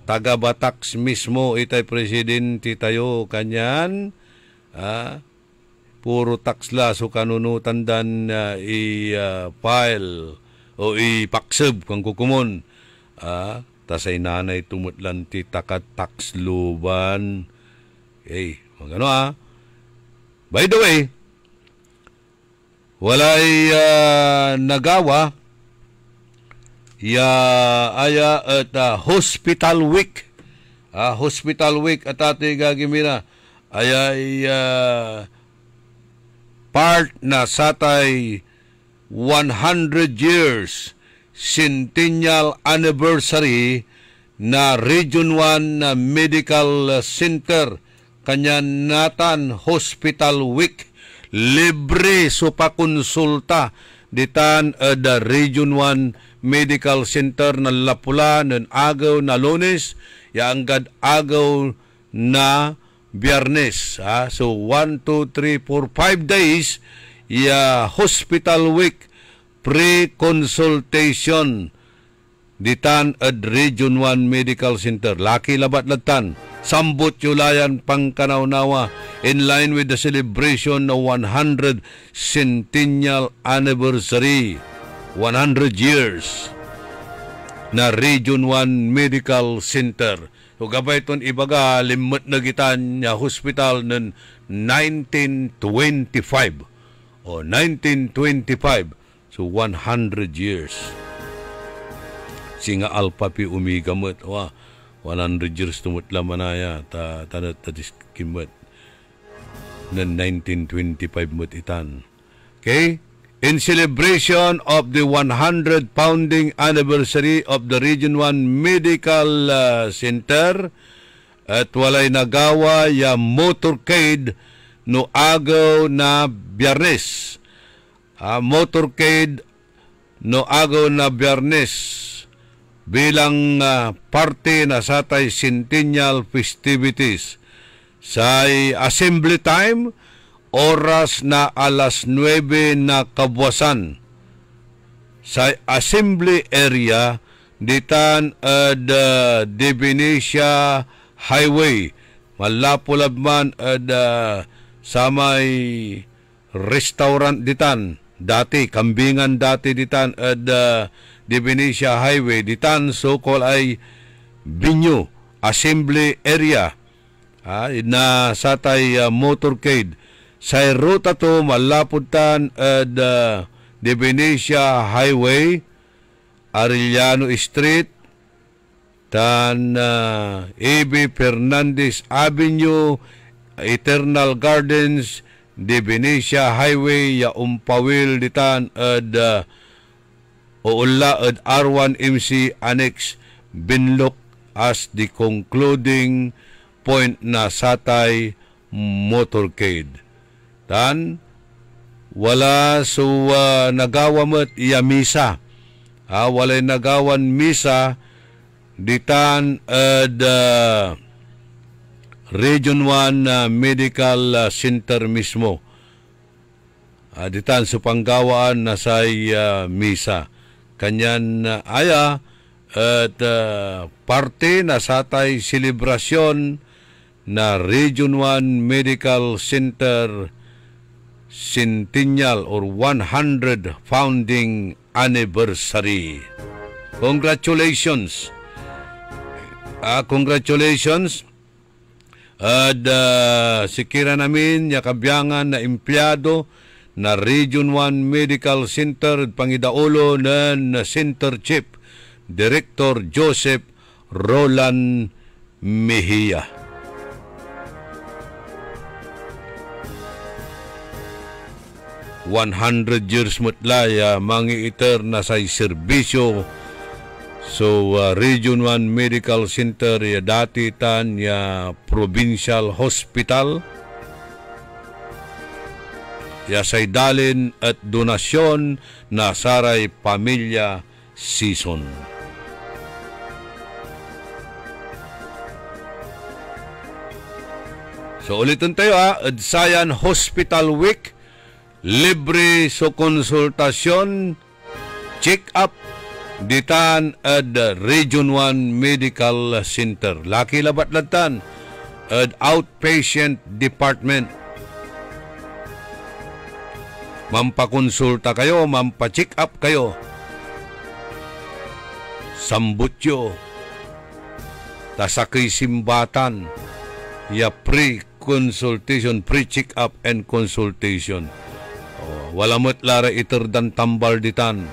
Taga-Batax mismo, itay presidente tayo, kanyan, puro tax la so kanunutan dan i-file o i-paksab kung kukumon. Tasay nanay tumutlan ti takat tax luban. Okay, magano By the way, walay nagawa aya at hospital week. Hospital week at ati gagimira ay part na satay 100 years centennial anniversary na Region 1 na Medical Center kanyan natan Hospital Week. Libre so pakonsulta ditan the Region 1 Medical Center na Lapula ng agaw na Lunes yaanggad agaw na Biyernes. So 1, 2, 3, 4, 5 days hospital week pre-consultation ditan at Region 1 Medical Center. Laki labat latan. Sambot yulayan pangkanawnawa in line with the celebration of 100 centennial anniversary. 100 years na Region 1 Medical Center. So gabay ton ibaga limot na gitan niya hospital ng 1925. O 1925. So 100 years. Singa alpha pi umigamot. 100 years tumut lamanaya tanat tadiskimot ng 1925 mut itan. Okay? in celebration of the 100 founding anniversary of the Region 1 Medical Center at walay nagawa ya motorcade no agaw na Biyernes. Motorcade no agaw na Biyernes bilang parte na satay centennial festivities. Sa assembly time, oras na alas 9 na kabuwasan. Sa assembly area, ditan de Venecia Highway. Malapulab man sa may restaurant ditan. Dati, kambingan dati ditan de Venecia Highway. Ditan, so-called ay venue, assembly area na satay motorcade. Sa ruta to malaputan de Venecia Highway, Arellano Street, tan A.B. Fernandez Avenue, Eternal Gardens, de Venecia Highway, ya umpawil ditan uula R1MC Annex Binlock as the concluding point na satay motorcade. Tan wala nagawa mo't iya misa. Walay nagawan misa ditan Region 1 Medical Center mismo. Ditan sa panggawaan na say misa. Kanyan aya at parte na satay selebrasyon na Region 1 Medical Center Centennial or 100 founding anniversary. Congratulations. Congratulations. Sikira namin yakabyangan na empleyado na Region 1 Medical Center pangidaulo ng Center Chief Director Joseph Roland Mejia. $100 years mutlaya mangiiter na say serbisyo. So Region 1 Medical Center ya dati tan ya Provincial Hospital ya say dalin at donasyon na saray pamilya season. So ulitin tayo Adsayan Hospital Week, libre so konsultasyon, check up ditan at Region 1 Medical Center. Laki labat latan at outpatient department. Mampakonsulta kayo, mampacheck up kayo. Sambutyo. Tasakay simbatan. Ya pre-consultation, pre-check up and consultation. Wala mo't lara iter dan tambal ditan.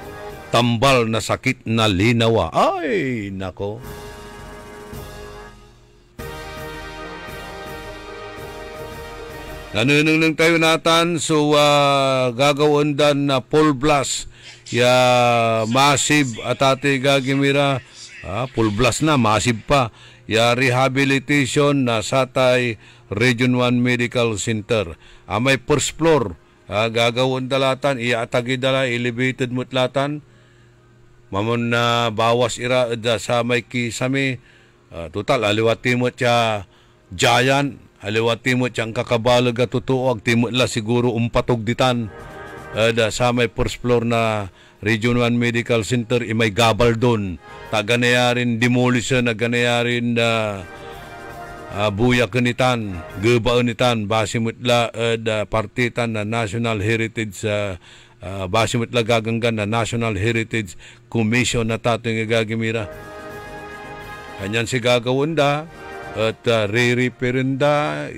Tambal na sakit na linawa. Ay, nako. Nanunong tayo natan so gagawin dan na full blast ya massive atati gagimira full blast na massive pa ya rehabilitation na satay Region 1 Medical Center. May first floor gagawin dalatan iatagi dala elevated mutlatan mamon na bawas ira sa may kisame total aliwati mo siya giant. Aliwati mo siyang kakabalag at totoo. Ang timot la siguro umpatog ditan. Sa may first floor na Region 1 Medical Center, may gabal doon. Taganayarin demolition, naganayarin buya kanitan, gabaan nitan, basimutla partitan na National Heritage, basimutla gaganggan na National Heritage Commission na tatong gagimira. Kanyan si gagawin da. At re-reperinda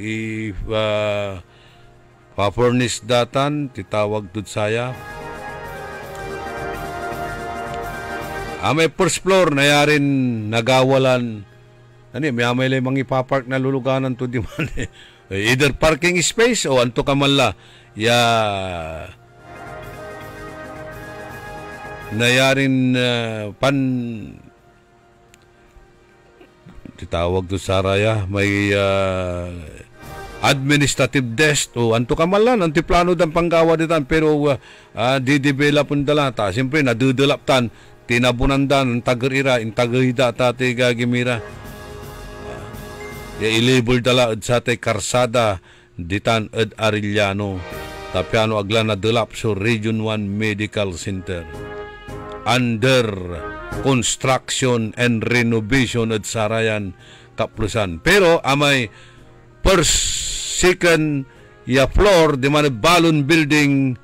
pa-furnish datan titawag dud saya may first floor na yarin nagawalan may lamang ipapark na luluganan to di man either parking space o anto kamala nayarin titawag to sa raya, may administrative desk o anto kamalan antiplano dan panggawa ditan pero di-develop dala ta siyempre nadudulap tan tinabunan dan tagerira intagahida ta ti gagimira i-label dala sa tay karsada ditan ed Arellano tapiano agla nadulap so Region 1 Medical Center under construction and renovation at sarayan kaplusan pero amay first second ya floor di man balon building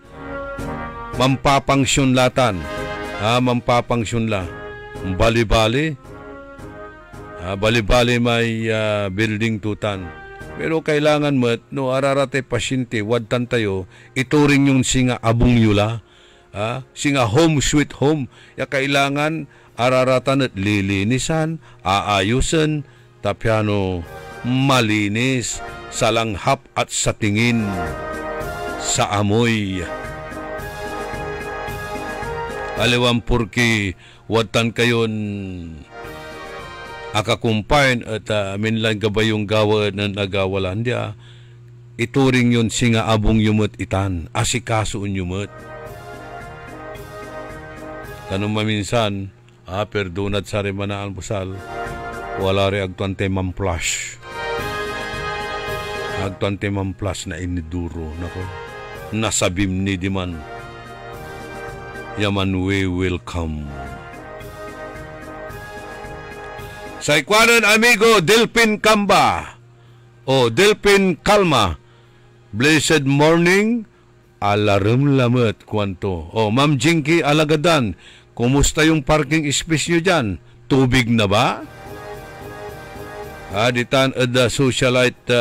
mampapangsyon latan mampapangsyon la bali-bali bali-bali may building tutan pero kailangan mo no ararate pasyente wadtan tayo ituring yung singa abong yula singa home sweet home ya kailangan araratan at lilinisan aayusan tapiano malinis sa langhap at sa tingin sa amoy aliwan purki wadtan kayon akakumpain at minlang gabayong gawa ng nagawalan dia ituring yun singa abong yumot itan asikaso yumot tanong maminsan perdonat sa remanaan pusal wala rin agtuan temang flash agtuan temang flash na iniduro nako nasabim ni diman yaman we will come sa ikwanan amigo Delpin Camba o Delpin Calma blessed morning alarm lamet kwanto Ma'am Jinky Alagadan kumusta yung parking space nyo dyan tubig na ba ditan the socialite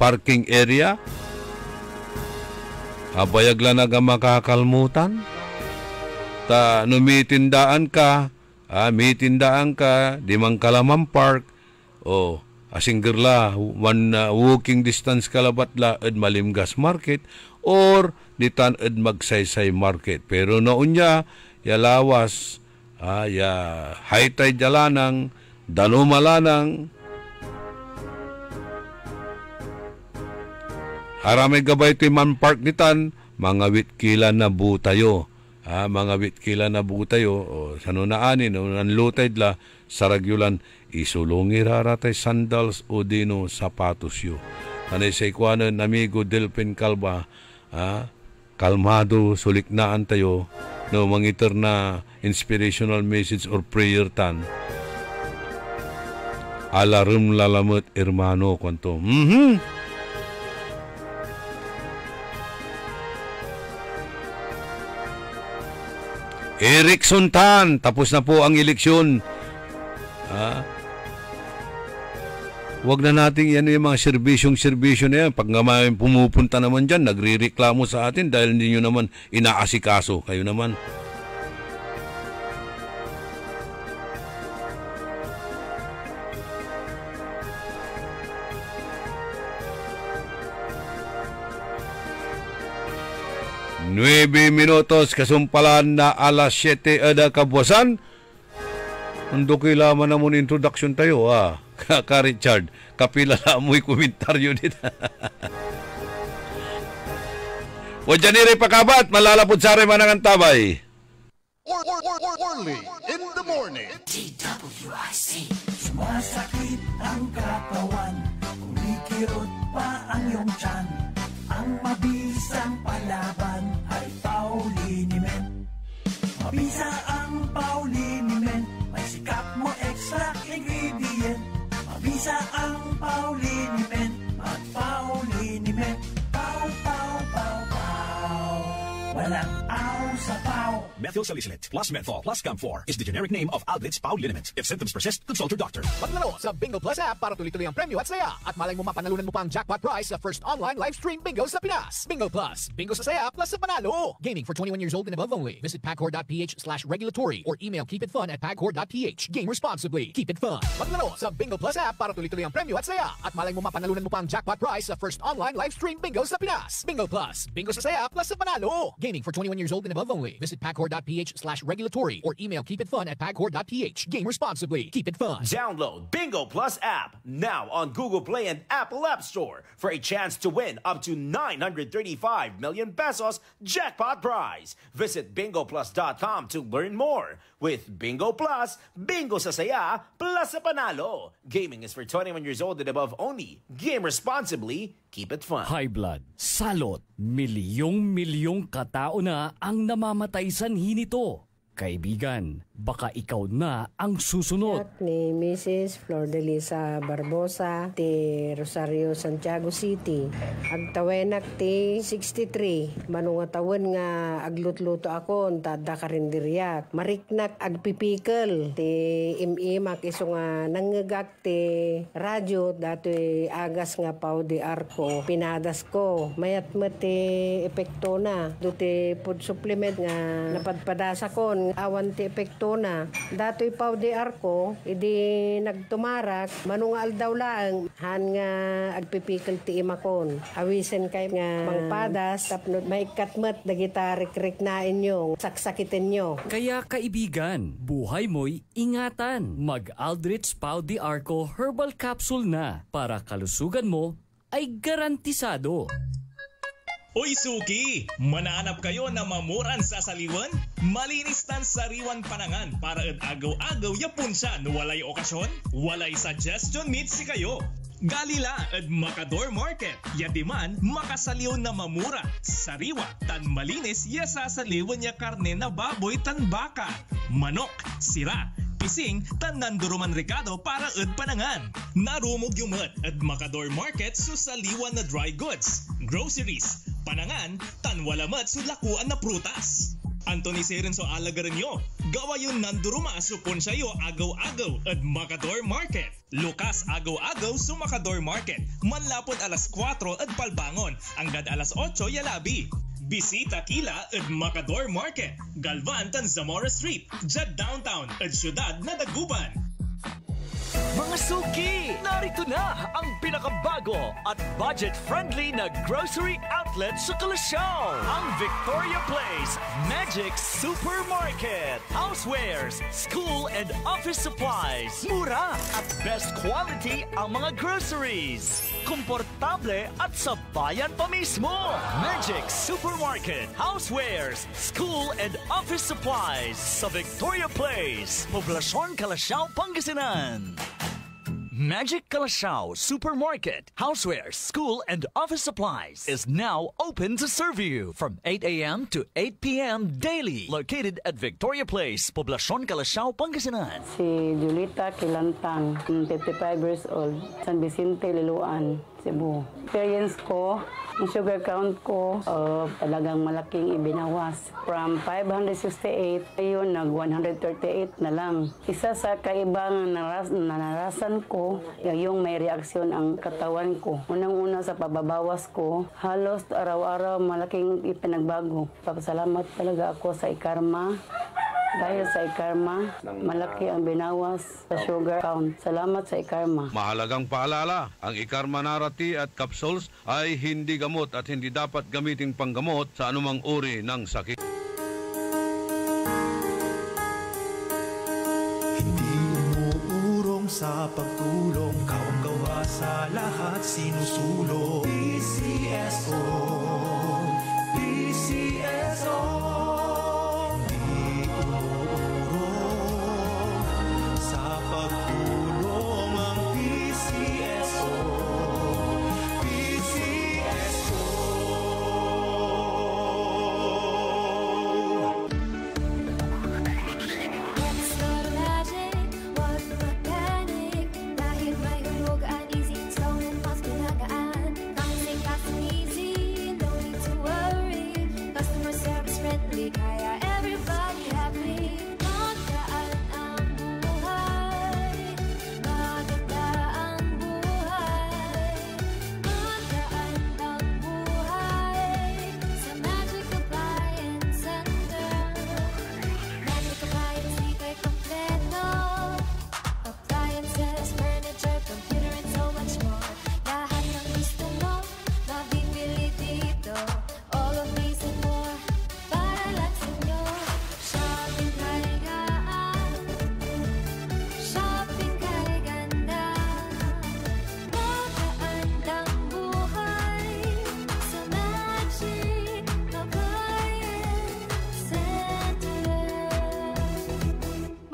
parking area bayag lang na makakalmutan ta numitindaan ka mitindaan ka di man Kalaman Park asinggerla one walking distance kalabatla ed Malimgas Market or ditan ed Magsaysay Market pero noon niya ya lawas ya haytay jalanang danumalanang haramay gabay ti Man Park nitan mga witkila na butayo mga witkila na butayo sanunaanin nanlutay la saragyulan isulungi raratay sandals o dino sapatos yo kanay sa ikwanan amigo Delpin Calva kalmado suliknaan tayo no mangitar na inspirational message or prayer tan alarm lalamot hermano kwanto Erickson Tan, tapos na po ang eleksyon. Wag na natin yan yung mga serbisyong na yan. Pag nga may pumupunta naman dyan, nagre-reklamo sa atin dahil hindi nyo naman inaasikaso. Kayo naman. Nueve minutos kasumpalan na alas 7 ada kabuasan. Ando kailangan namon introduction tayo Ka Richard, kapila na mo'y komentaryo dito. O dyan nire pakabat, malalapod sa rin manangang tabay. Orly in the morning. DWIC. Sumasakit ang katawan, kumikirot pa ang iyong tiyan. Ang mabisang palaban ay Paulinimen. Mabisa ang Paulinimen, may sikap mo extra ingredient. Mabisa ang Paulinimen, mag-Paulinimen. Pau, pau, pau, pau. Walang aw sa pau. Methyl salicylate plus menthol plus Camphor is the generic name of Alblitz Pau Liniment. If symptoms persist, consult your doctor. Maglaro sa Bingo Plus app para tuloy-tuloy ang premyo at saya. At malay mo mapanalunan mo pa ang jackpot prize sa first online live stream bingo sa Pinas. Bingo Plus. Bingo sa saya plus sa panalo. Gaming for 21 years old and above only. Visit pagcor.ph/regulatory or email keepitfun@pagcor.ph. Game responsibly. Keep it fun. Maglaro sa Bingo Plus app para tuloy-tuloy ang premyo at saya. At malay mo mapanalunan mo pa ang jackpot prize sa first online live stream bingo sa Pinas. Bingo Plus. Bingo sa saya plus sa panalo. Gaming for 21 21 years old and above only. Visit pacor.ph/regulatory or email keepitfun@pacor.ph. Game responsibly. Keep it fun. Download Bingo Plus app now on Google Play and Apple App Store for a chance to win up to 935 million pesos jackpot prize. Visit bingoplus.com to learn more. With Bingo Plus, bingo sa saya, plus sa panalo. Gaming is for 21 years old and above only. Game responsibly. Keep it fun. High blood, salot, milyong-milyong katao na ang namamatay sanhi nito. Kaibigan, baka ikaw na ang susunod. Ni Mrs. Flor de Lisa Barbosa, ti Rosario, Santiago City. Agtawenak ti 63. Manungatawin nga aglutluto ako, tada karindiriyak. Mariknak agpipikal, ti imimak iso nga nangagak ti radyo, dato'y agas nga pao di arko. Pinadas ko, mayat mo ti epekto na. Do'ti food supplement nga napadpadasa ko, awan ti epekto na. Dato'y pao di arko, idi nagtumarak, manungal daw lang, han nga agpipikal ti imakon. Awisen kay nga mangpadas, tapno maikatmat, dagita rik-rik na inyo, saksakitin nyo. Kaya kaibigan, buhay mo'y ingatan. Mag-Aldrich Pau di Arco Herbal Capsule na para kalusugan mo ay garantisado. Uy Suki! Manaanap kayo na mamuran sa saliwan? Malinis tan sariwan panangan para agaw-agaw yapon siya no walay okasyon? Walay suggestion meet si kayo. Galila at Macador Market. Yadiman, makasaliw na mamura. Sariwa, tan malinis, yasasaliwan niya karne na baboy tan baka. Manok, sira, pising, tan nanduruman Ricardo para ud panangan. Narumog yung mat at Macador Market susaliwan na dry goods, groceries, panangan, tan walamat sulakuan na prutas. Anthony Seren so alagaran nyo. Gawa yung nanduruma supon sayo agaw-agaw at Macador Market. Lukas agaw-agaw sa Macador Market. Manlapod alas 4 at palbangon. Hanggang alas 8 yalabi. Bisita kila at Macador Market. Galvan tan Zamora Street. Jad downtown at syudad na Daguban. Mga suki! Narito na ang pinakabago at budget-friendly na grocery outlet sa Kalasyaw. Ang Victoria Place Magic Supermarket. Housewares, school and office supplies. Mura at best quality ang mga groceries. Komportable at sa bayan pa mismo. Magic Supermarket. Housewares, school and office supplies sa Victoria Place. Poblasyon Kalasyaw, Pangasinan. Magic Kalasyaw Supermarket, Housewares, School, and Office Supplies is now open to serve you from 8 a.m. to 8 p.m. daily. Located at Victoria Place, Poblasyon Kalasyaw, Pangasinan. Si Julita Kilantang, 55 years old, San Vicente, Liloan, Cebu. Experience ko, yung sugar count ko, talagang malaking ibinawas. From 568, ayun, nag-138 na lang. Isa sa kaibang narasan ko, yung may reaksyon ang katawan ko. Unang-una sa pababawas ko, halos araw-araw malaking ipinagbago. Papasalamat talaga ako sa Ikarma. Dahil sa Ikarma, malaki ang binawas sa sugar count. Salamat sa Ikarma. Mahalagang paalala, ang Ikarma Narati at capsules ay hindi gamot at hindi dapat gamiting panggamot sa anumang uri ng sakit. Hindi umuurong sa pagtulong, kawang-gawa sa lahat sinusulong. PCSO, PCSO. All of these and more para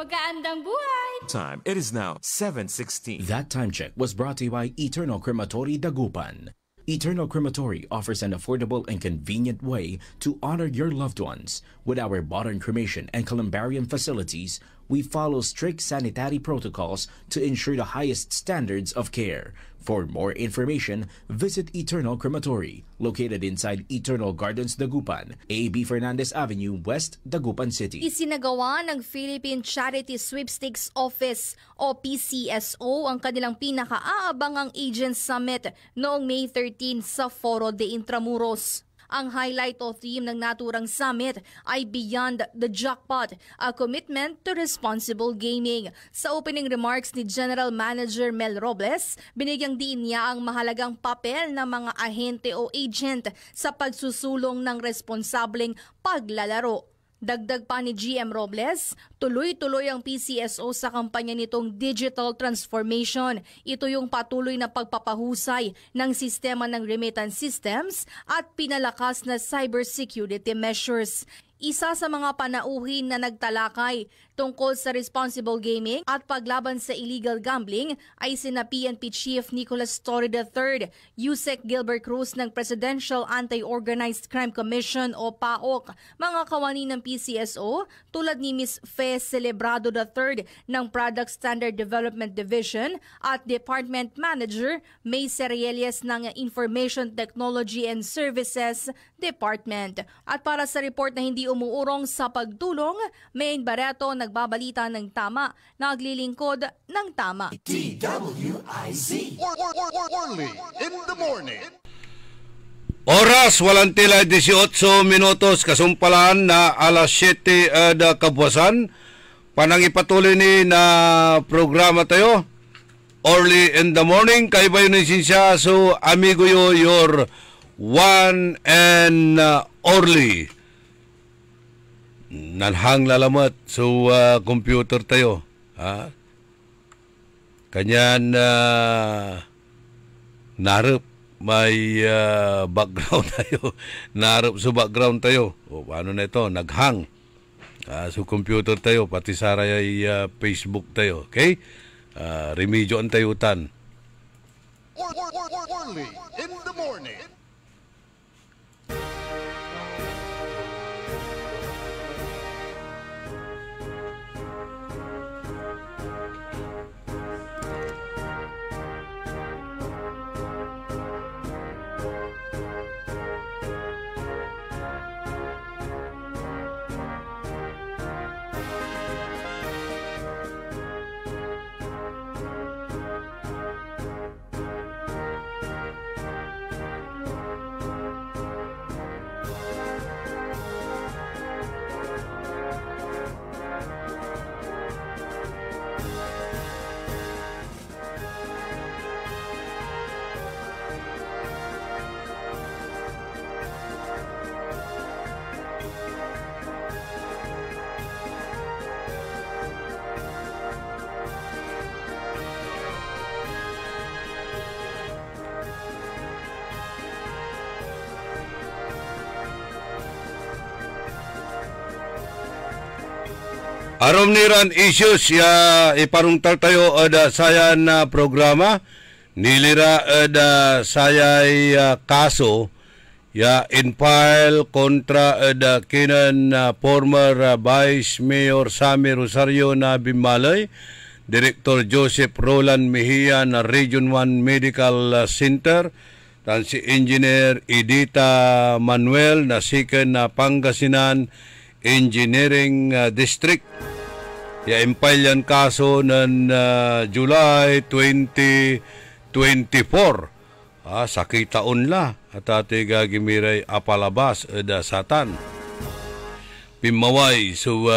magkaandang buhay. Time. It is now 7:16. That time check was brought to you by Eternal Crematory Dagupan. Eternal Crematory offers an affordable and convenient way to honor your loved ones. With our modern cremation and columbarium facilities, we follow strict sanitary protocols to ensure the highest standards of care. For more information, visit Eternal Crematory, located inside Eternal Gardens, Dagupan, A.B. Fernandez Avenue, West, Dagupan City. Isinagawa ng Philippine Charity Sweepstakes Office o PCSO ang kanilang pinakaabangang Agent Summit noong May 13 sa Foro de Intramuros. Ang highlight o theme ng naturang summit ay Beyond the Jackpot, a commitment to responsible gaming. Sa opening remarks ni General Manager Mel Robles, binigyang diin niya ang mahalagang papel ng mga ahente o agent sa pagsusulong ng responsableng paglalaro. Dagdag pa ni GM Robles, tuloy-tuloy ang PCSO sa kampanya nitong digital transformation. Ito yung patuloy na pagpapahusay ng sistema ng remittance systems at pinalakas na cybersecurity measures. Isa sa mga panauhin na nagtalakay tungkol sa responsible gaming at paglaban sa illegal gambling ay sina PNP Chief Nicolas Torre III, Yusek Gilbert Cruz ng Presidential Anti-Organized Crime Commission o PAOC, mga kawani ng PCSO tulad ni Ms. Fe Celebrado III ng Product Standard Development Division at Department Manager May Serielies ng Information Technology and Services Department. At para sa report na hindi umuurong sa pagtulong, Maine Barreto nagbabalita ng tama, naglilingkod ng tama. DWIZ. Orly in the morning. Oras, walang tila 18 minutos, kasumpalan na alas 7 kabuwasan. Panangipatuloy ni na programa tayo. Early in the morning, kaiba yun siya. So, amigo yo, your one and only. Nanhang lalamat so computer tayo. Ha? Kanyan narap may background tayo. Narap sa background tayo. O paano na ito? Naghang. So computer tayo. Pati saray ay Facebook tayo. Okay? Remedyo ang tayutan. Orly in the morning. Arom niran issues ya iparungtal tayo ada saya na programa nilira ada saya kaso ya infile kontra ada kinan former Vice Mayor Sammy Rosario na Bimalay, Director Joseph Roland Mejia na Region 1 Medical Center, dan si Engineer Edita Manuel na Second na Pangasinan Engineering District. Ya impile yan kaso ng July 2024. Sakitaon la at ati gagimiray apalabas da satan. Pimaway so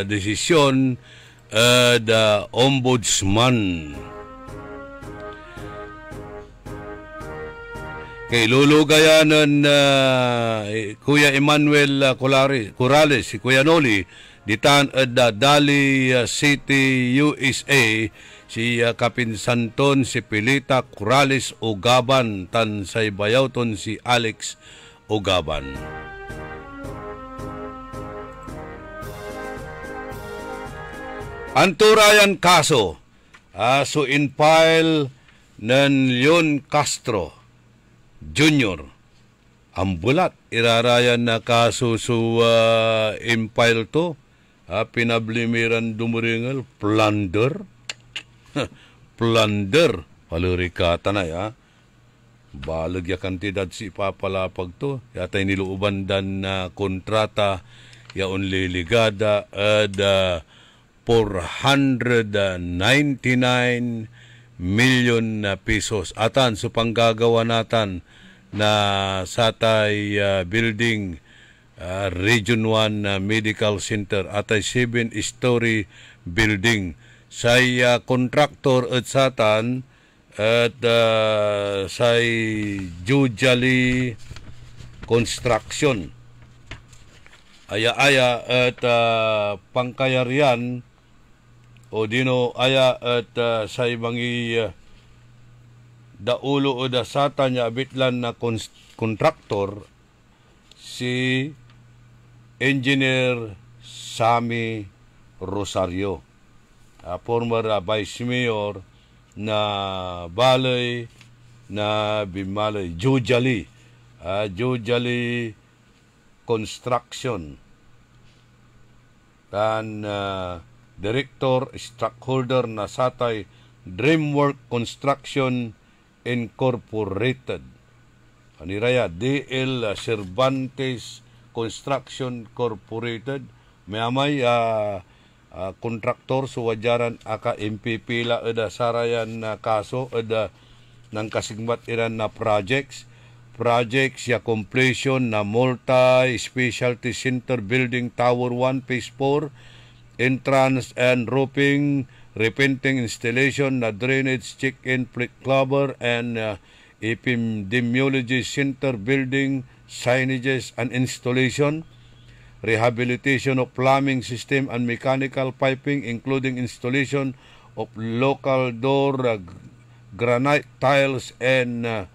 desisyon da ombudsman. Kay lulugayanan Kuya Emmanuel Corrales, si Kuya Noli, ditan da Dali City, USA, si Kapinsanton, si Pilita Corrales Ugaban, tan say bayawton si Alex Ugaban. Anturayan kaso so in file ng Leon Castro Jr. Ang bulat irarayan na kaso in file to pinablimiran dumuringal plunder plunder palurikata na balag ya kantidad si ipapalapag to yatay niluuban dan na kontrata ya only ligada at 499 million na pesos atan so panggagawa natan na satay building Region 1 Medical Center atay 7-story building say contractor at satan at say Jujali Construction aya at pangkayarian o dino aya at say bangi daulo o da satan ya bitlan na contractor si Engineer Sammy Rosario, former Vice Mayor na Balay na Bimalay, Jujali Construction, dan Director, Stockholder na satay Dreamwork Construction Incorporated. Aniraya, DL Cervantes Construction Corporated. Mayamay kontraktor suwajaran aka MPP la eda sarayan na kaso eda ng kasigmat iran na projects ya completion na multi-specialty center building Tower 1 Phase 4 entrance and roofing repainting installation na drainage check-in plate cover and epidemiology center building signages and installation, rehabilitation of plumbing system and mechanical piping, including installation of local door granite tiles and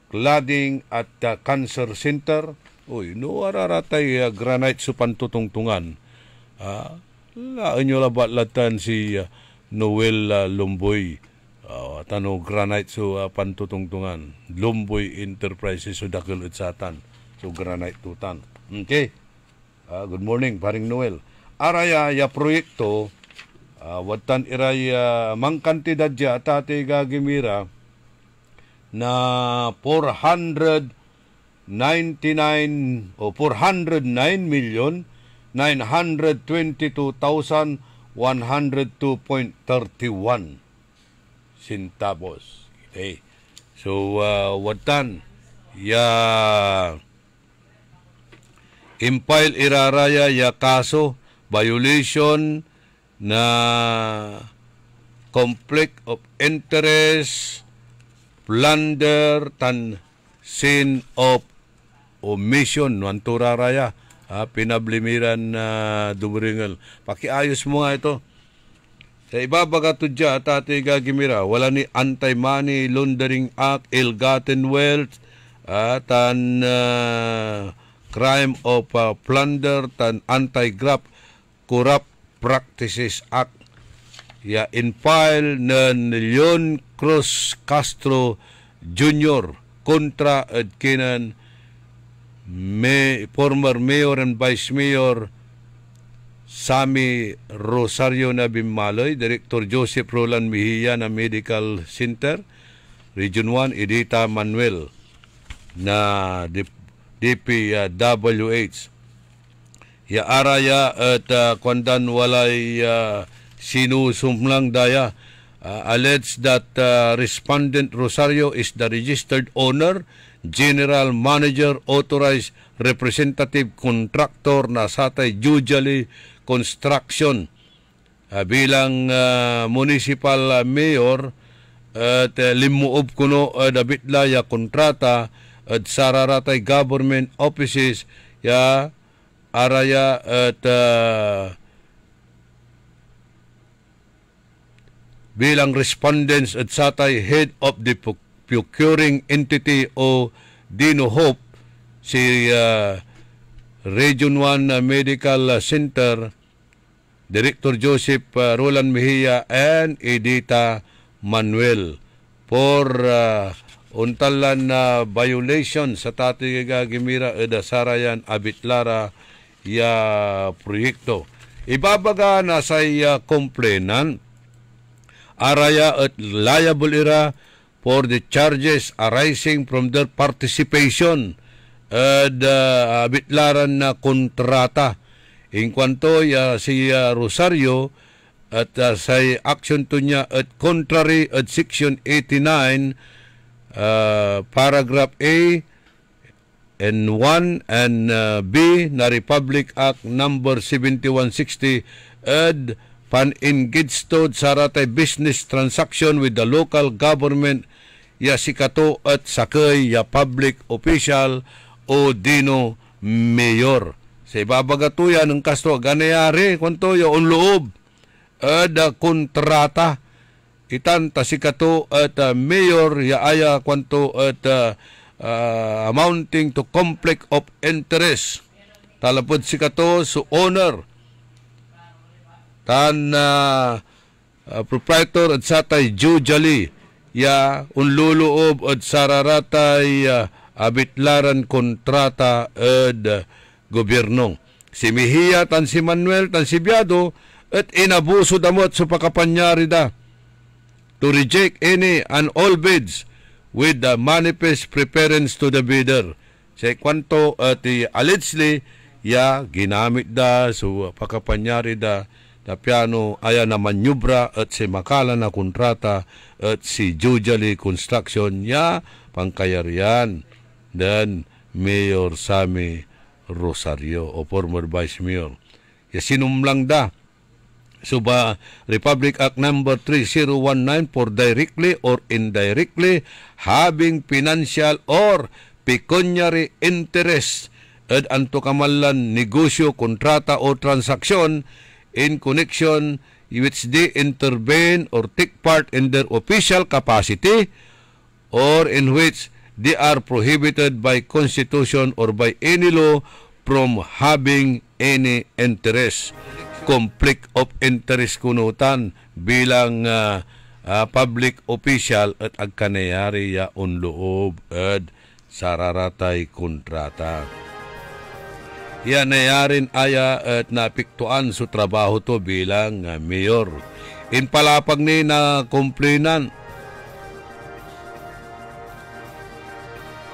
cladding at cancer center. Uy, no araratay granite sa pantutungtungan. Laan nyo labatlatan si Noel Lumboy. Tano granite so pantutungtungan Lumboy Enterprises so dakil utsatan so granite tutan. Okay, good morning paring Noel. Araya ya proyekto watan iray mangkantidad ya tate gagimira na 409 million 922,102.31 centavos. Okay. So, watan, impile iraraya ya kaso, violation na conflict of interest, plunder, tan sin of omission, nuanturaraya, pinablimiran na dumuringal. Pakiayos mo nga ito. Sa ibabaga to dya, tate gagimira, wala ni Anti-Money Laundering Act, Ill-Gotten Wealth, tan Crime of Plunder, tan Anti-Corrupt Practices Act. Ya in-file ng Leon Cruz Castro Jr. kontra at kinan former Mayor and Vice Mayor Sammy Rosario na Bimaloy, Director Joseph Roland Mejia na Medical Center, Region 1, Edita Manuel na DPWH. Ya araya at kwandan walay sinusumlang daya. Alleged that respondent Rosario is the registered owner, general manager, authorized representative contractor na satay Jujali Construction bilang municipal mayor at limuob kuno dabitla ya kontrata at sararatay government offices ya araya at bilang respondents at satay head of the procuring entity o Dino Hope si Region 1 Medical Center Director Joseph Roland Mejia, and Edita Manuel for untalan na violation sa tati gagimira eda sarayan abitlara ya proyekto. Ibabaga na sa complainant araya at liable ira for the charges arising from their participation at abitlaran na kontrata. In kwanto si Rosario at sa action to niya at contrary at section 89 paragraph A and 1 and B na Republic Act number 7160 at pan-engaged sa ratay business transaction with the local government ya sikato at sakay ya public official o dino mayor. Sa ibabagatuyan ng kasto ganayari kwanto ya unloob at kontrata itan tasikato at mayor ya aya kwanto at amounting to conflict of interest talapod sikato so owner tan proprietor at satay jujali ya unluloob at sararatay abitlaran kontrata at gobyerno. Si Mejia tan si Manuel tan si Biado at inabuso damot sa pakapanyari da to reject any and all bids with the manifest preference to the bidder. Sa kwanto at allegedly ya ginamit da so pakapanyari da na piano aya na manyubra at si Makala na kontrata at si Jujali Construction ya pangkayarian dan Mayor Sammy Rosario o former Vice Mayor. Ya sinumlang da. So ba Republic Act number 3019 for directly or indirectly having financial or pecuniary interest at anto kamalan negosyo, kontrata o transaksyon in connection which they intervene or take part in their official capacity or in which they are prohibited by constitution or by any law from having any interest. Conflict of interest kunutan bilang public official at agkanayari ya unloob at sararatay kontrata. Yan nayarin aya at napiktuan sa trabaho to bilang mayor. In palapag ni na komplainan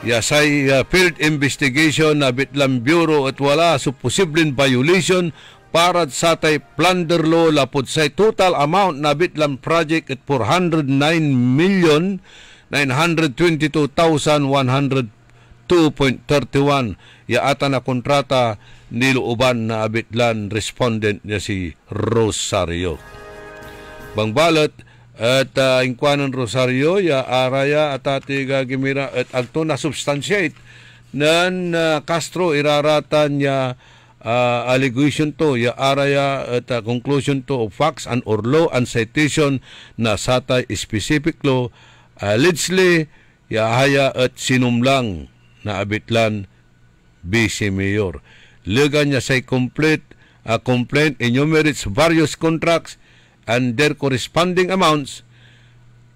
yasay field investigation na Bitlam Bureau at wala sa posibleng violation para sa tay plunder law lapod sa total amount na Bitlam project at 409,922,102.31 yaata na kontrata niluuban na Bitlan respondent niya si Rosario. Bangbalot at inkwanan Rosario ya araya at atiga gimira at agto na substantiate nan Castro iraratan ya allegation to ya araya at conclusion to of facts and or law and citation na satay specific law allegedly ya haya at sinumlang na Abitlan Vice Mayor. Legan niya say complaint enumerates various contracts and their corresponding amounts.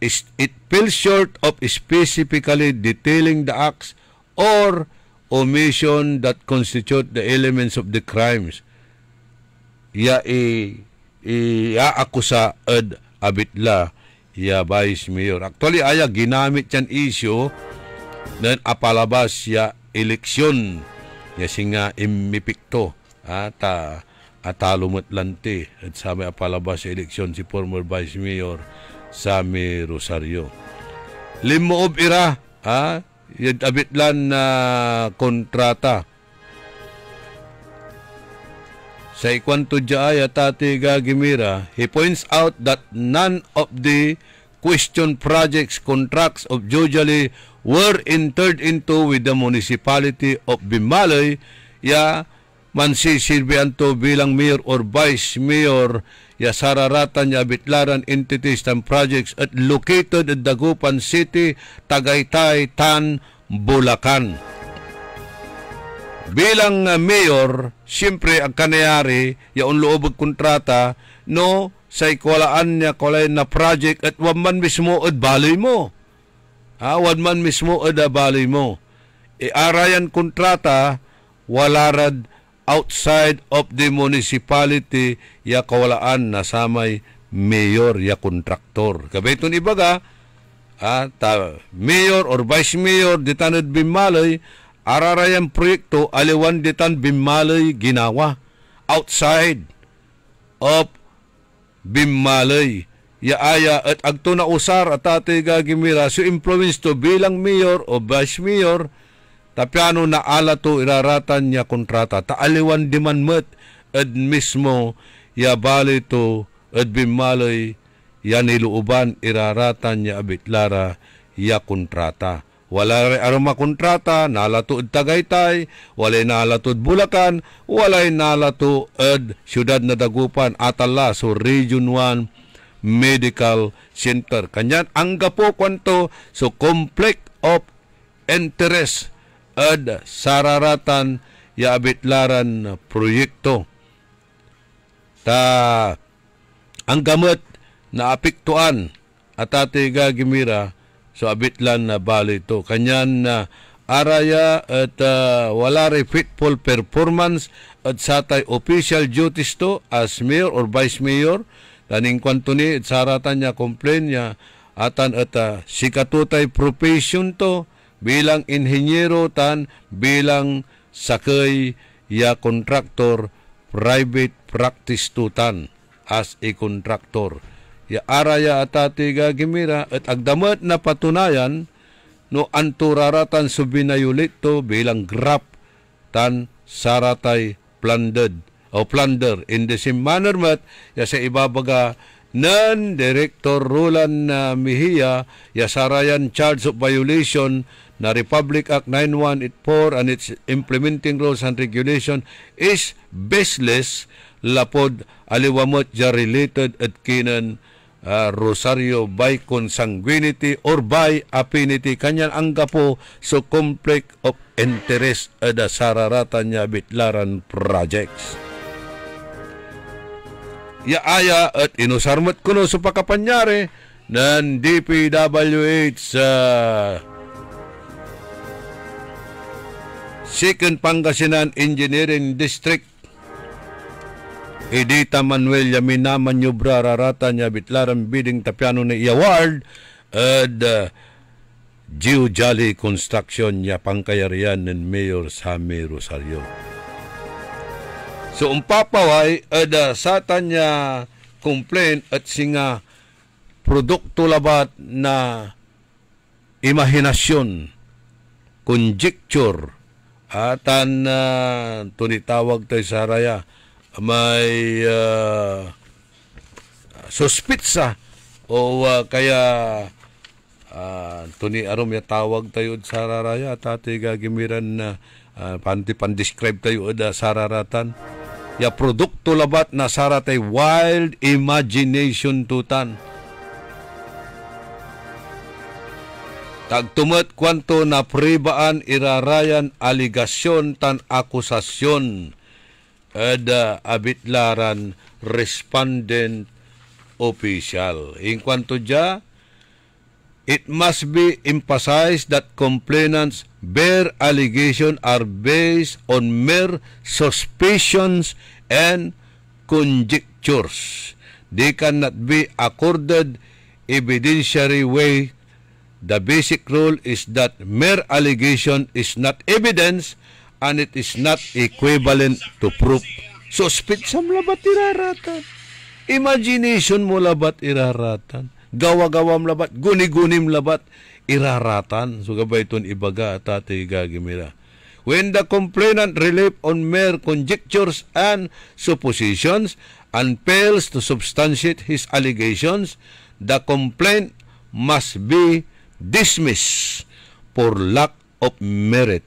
It falls short of specifically detailing the acts or omission that constitute the elements of the crimes. Akusa ad Abitla ya Vice Mayor. Actually, aya ginamit yan issue na apalabas ya eleksyon ya singa imipikto atalumot lante at sa may apalabas sa eleksyon si former Vice Mayor Sammy Rosario. Limoob ira yung Abitlan na kontrata. Sa ikwanto dya at ati gagimira, he points out that none of the question projects contracts of Jojali were entered into with the municipality of Bimaloy ya mansisilbianto bilang mayor or vice mayor ya sararatan ya Bitlaran entities and projects at located at Dagupan City, Tagaytay, Tan, Bulacan. Bilang mayor, siyempre ang kanayari yaon loob kontrata no sa ikulaan niya kulay na project at wan man mismo at baloy mo. Wan man mismo at baloy mo. Arayan kontrata wala rad outside of the municipality ya kawalaan na samay mayor ya kontraktor. Kabayton ibaga mayor or vice mayor ditanod bimaloy ararayan proyekto aliwan ditan bimaloy ginawa outside of bimaloy yaaya at agto na usar at ate gagimira so influence to bilang mayor o vice mayor tapyano na ala to iraratan niya kontrata taaliwan dimanmet at mismo ya bali to at bimaloy ya niluuban iraratan niya abitlara ya kontrata. Wala aroma kontrata, nalatod Tagaytay, walay nalatod Bulacan, walay nalatod siyudad na Dagupan, atala so Region 1 Medical Center. Kanyan, ang gapo kwanto so conflict of interest at sararatan ya abitlaran proyekto. Ang gamot na apektuan at ate gagimira so abitlan na bali ito. Kanyan na araya at wala rin fitful performance at satay official duties to as mayor or vice mayor. Taning kwanto ni at saratan niya complain niya atan at sikatutay profession to bilang inhenyero tan bilang sakay ya contractor private practice tutan as a contractor. Ya araya atati gagimira at agdamat na patunayan no anturaratan subinayulit to bilang grap tan saratay plundered o plunder in the same manner mat ya sa ibabaga nan Director Roland Mejia ya sarayan charge of violation na Republic Act 9184 and its implementing rules and regulation is baseless lapod aliwamot ja related at kinan Rosario by consanguinity or by affinity kanyan ang gapo so conflict of interest ada sararatan niya bitlaran projects. Yaaya at inusarmat kuno sa pakapanyari ng DPWH Second Pangasinan Engineering District Edita Manuel Yamina Manyubra rarata niya bitlaran bidding tapyano na i-award at Gio Jolly Construction niya pangkayarian ng Mayor Sammy Rosario. So umpapaway at satan niya complaint at singa produkto labat na imahinasyon, conjecture, atan tunitawag tayo sa raya may suspitsa o kaya tuni arom ya tawag tayo sa raraya at ati gagimiran na pandescribe tayo da sararatan ya produkto labat na saratay wild imagination tutan tagtumat kwanto na pribaan irarayan aligasyon tan akusasyon ada abitlaran respondent official. In kwanto ja, it must be emphasized that complainants' bare allegations are based on mere suspicions and conjectures. They cannot be accorded evidentiary way. The basic rule is that mere allegation is not evidence and it is not equivalent to proof. Suspitsam labat iraratan. Imagination mo labat iraratan. Gawa-gawam labat, guni-gunim labat iraratan. So gabay iton ibaga at ati gagimira. When the complainant relies on mere conjectures and suppositions and fails to substantiate his allegations, the complaint must be dismissed for lack of merit.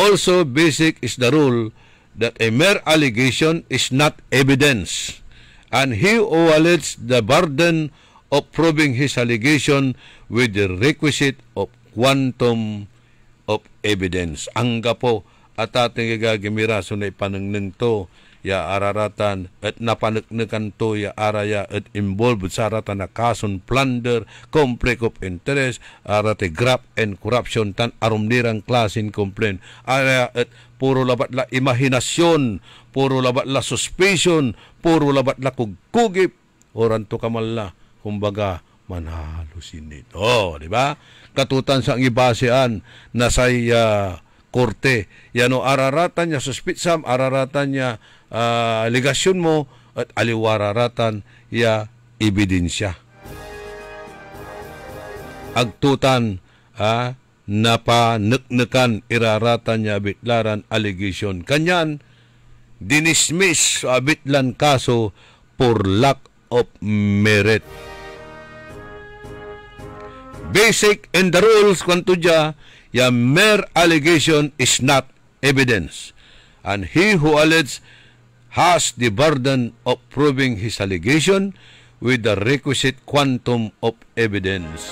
Also, basic is the rule that a mere allegation is not evidence, and he who alleges the burden of proving his allegation with the requisite of quantum of evidence. Ang gapo at ating igagimira so na ipanangneng to ya araratan at napanagnakan to ya araya at involved sa aratan na kason plunder, conflict of interest, arate graft and corruption tan arumnirang klasin complaint. Araya at puro labat la imahinasyon, puro labat la suspicion, puro labat la kugkugip, oran to kamalla, kumbaga manhalusin nito, di ba? Katutan sa ibasean na say korte, yano araratan niya suspitsam, araratan niya aligasyon mo at aliwararatan ya ebidensya. Agtutan napaneknekan iraratan niya bitlaran allegation. Kanyan dinismiss abitlan kaso for lack of merit. Basic in the rules kwanto dya, ya mere allegation is not evidence. And he who alleges has the burden of proving his allegation with the requisite quantum of evidence.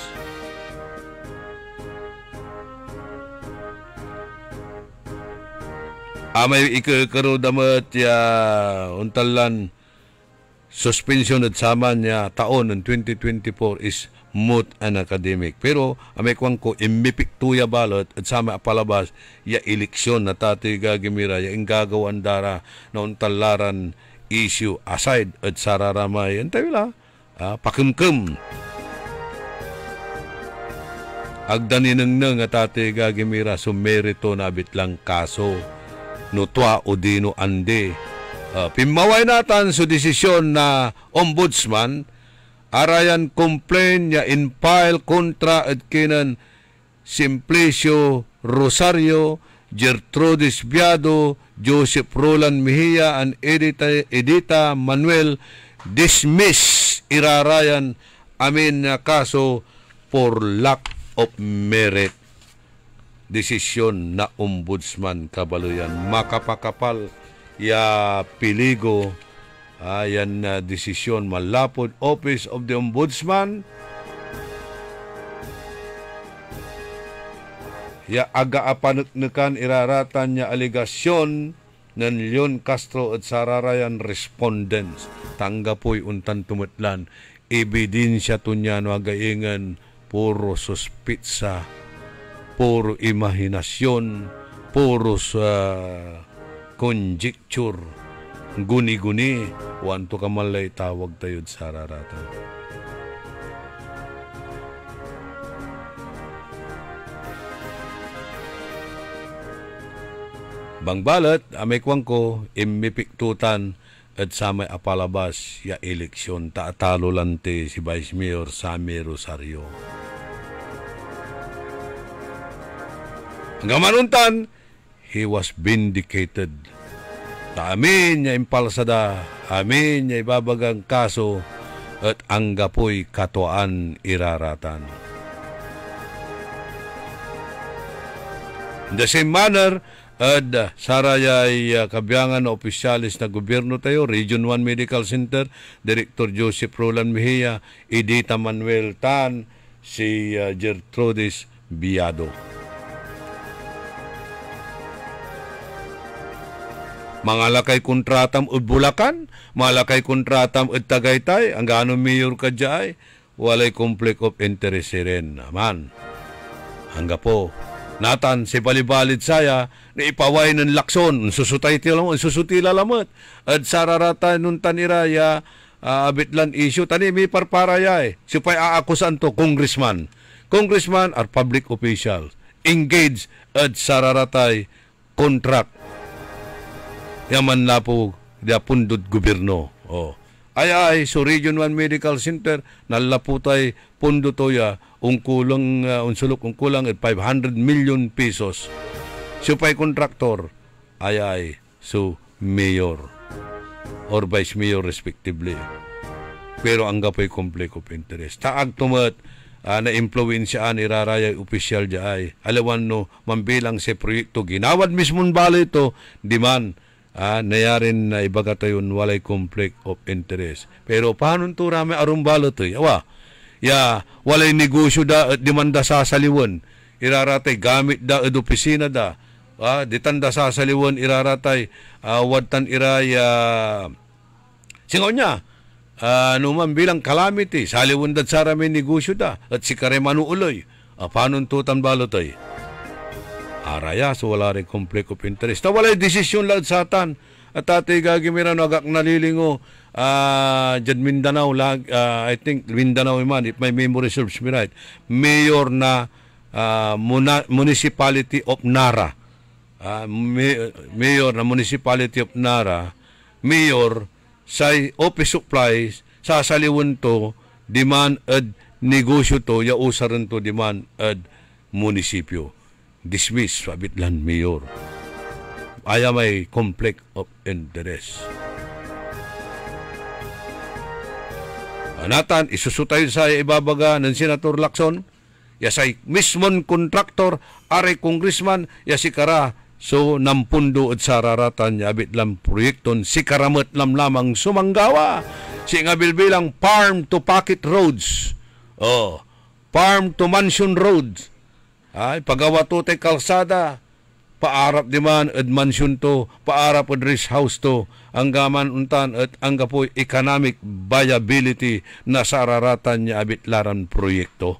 Amay ikakaro damat ya untalan suspension at saman niya taon ng 2024 is moot and academic. Pero amay kwang ko imipik tuya balot at sama palabas ya eleksyon na tati gagimira ya ingagawan dara na untalaran issue aside at sararamay. Antay wala, pakimkim. Agdaninang at ate gagimira sumerito na bitlang kaso no tua o dino ande. Pimaway natan sa desisyon na ombudsman arayan complain niya in file kontra at kinan Simplicio Rosario, Gertrudis Biado, Joseph Roland Mejia, and Edita Manuel dismiss irarayan amin na kaso for lack of merit. Desisyon na ombudsman kabaluyan. Makapakapal ya piligo ayan na desisyon malapod Office of the Ombudsman ya aga-apaneknekan iraratan niya aligasyon ng Leon Castro at sararayan respondents. Tanggapoy untan tumetlan ebidensya to niya no againgan puro suspitsa, puro imahinasyon, puro conjecture, guni-guni, wanto kamalay tawag tayo sa raratan. Bangbalat, amay kwang ko, imipiktutan at sa may apalabas ya eleksyon taatalo lante si Vice Mayor Sammy Rosario. Hanggang manuntan, he was vindicated. Ta amin niya impalsada, amin niya ibabagang kaso at anggapoy katuan iraratan. In the same manner, at sarayay kabiyangan na opisyalis na gobyerno tayo, Region 1 Medical Center, Director Joseph Roland Mejia, Edita Manuel Tan, si Gertrudis Biado. Mga lakay kontratam ud Bulacan, mga lakay kontratam ud Tagaytay, ang gaano mayor ka dyan, walay conflict of interest rin naman. Hangga po, natan si balibalid saya na ipaway ng lakson, susutila lamot. At sararata nun taniraya abitlan issue, tani may parparaya Supay aakusan to, congressman. Congressman are public officials. Engaged at sararatay contract. Yaman na po, pundod gobyerno. Ay, so Region 1 Medical Center, nalaputay pundo toya, unsulok at 500 million pesos. Supay kontraktor, so mayor or vice mayor respectively. Pero ang gapay conflict of interest. Taag tumat, na-influensyaan irarayay opisyal dyan. Alawan no, mambilang sa proyekto, ginawad mismong bala ito, di man, nayarin na ibaga tayo walay conflict of interest. Pero paano ito rami arumbalo ito? Walay negosyo da at demanda sa saliwan. Iraratay gamit da at opisina da. ditanda sa saliwan iraratay wadtan iray singaw niya numan bilang calamity saliwan dat sarami negosyo da at si kare manuuloy panuntutan balotay araya so wala rin conflict of interest na walay desisyon lahat sa atan at tatay gagimira no agak nalilingo dyan Mindanao I think Mindanao man if my memory serves me right mayor na municipality of Nara mayor na municipality of Nara mayor sa office supplies sa saliwan to demand at negosyo to ya usaran to demand at munisipyo dismiss pabitlan mayor aya may conflict of interest anatan isusutay sa ibabaga ng Senator Lacson ya say mismon kontraktor are congressman ya si kara so nampundo at sararatan ya abit lang proyekton si karamat lamang sumanggawa si nga bilbilang farm to pocket roads farm to mansion roads ay pagawa to tay kalsada paarap di man at mansion to paarap at rest house to ang gaman untan at ang gapoy economic viability na sararatan niya abit laran proyekto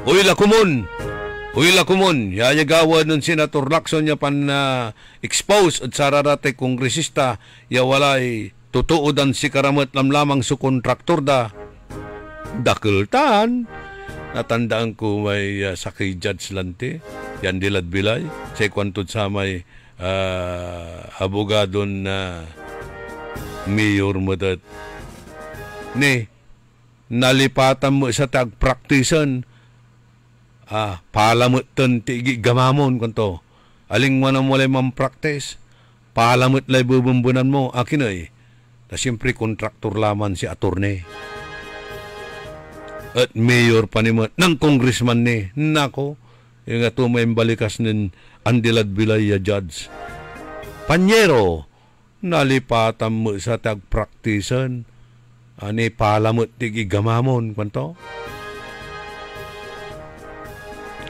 Uyla kumon, yayagawa ng Senator Lacson niya pan expose at sararate kongresista ya walay tutuodan si karamat lamang su kontraktor da. Dakultan, natandaan ko may sakay judge lante, yan dilad bilay, sa kwantod sa may abogado na mayor mo dat. Nalipatan mo sa tag-practicean, palamot ton tigi gamamon kanto aling mo na mulay mam-practice palamot lay bubumbunan mo akin ay na siyempre kontraktor laman si attorney at mayor pa ni mo ng congressman ni nako yung ato may balikas ng andilad bilay ya judge panyero nalipatan mo sa tag-practicean ani palamot tigi gamamon kanto.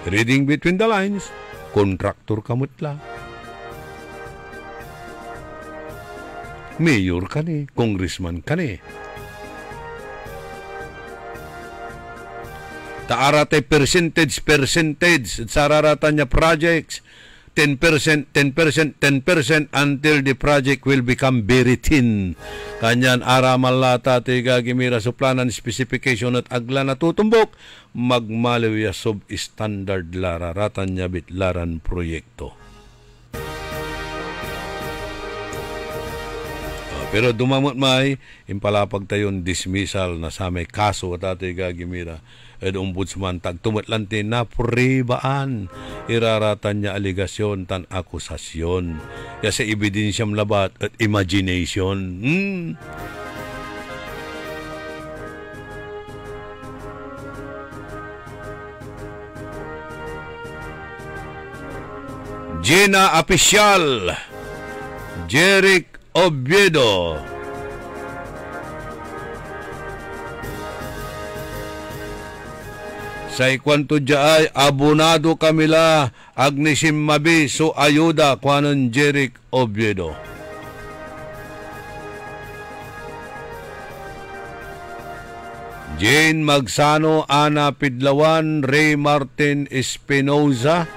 Reading between the lines, kontraktor kamutla. Mayor ka ni, congressman ka ni. Taarate percentage, at sararata niya projects, 10% until the project will become very thin. Kanyan aramal lata tiga gimira suplanan specification at agla na tutumbok magmaliw ya sub-standard lararatan niya bitlaran proyekto. Pero dumamot may impalapag tayon dismissal na sa may kaso at tiga gimira at ombudsman tagtumatlanti na pribaan iraratan niya aligasyon tan akusasyon ya sa ebidensyam labat at imagination Gina Oficial Jeric Oviedo sa ikwanto ay abonado kamila agnisim mabi so ayuda kwanon Jeric Oviedo. Jane Magsano, Ana Pidlawan, Ray Martin Espinoza,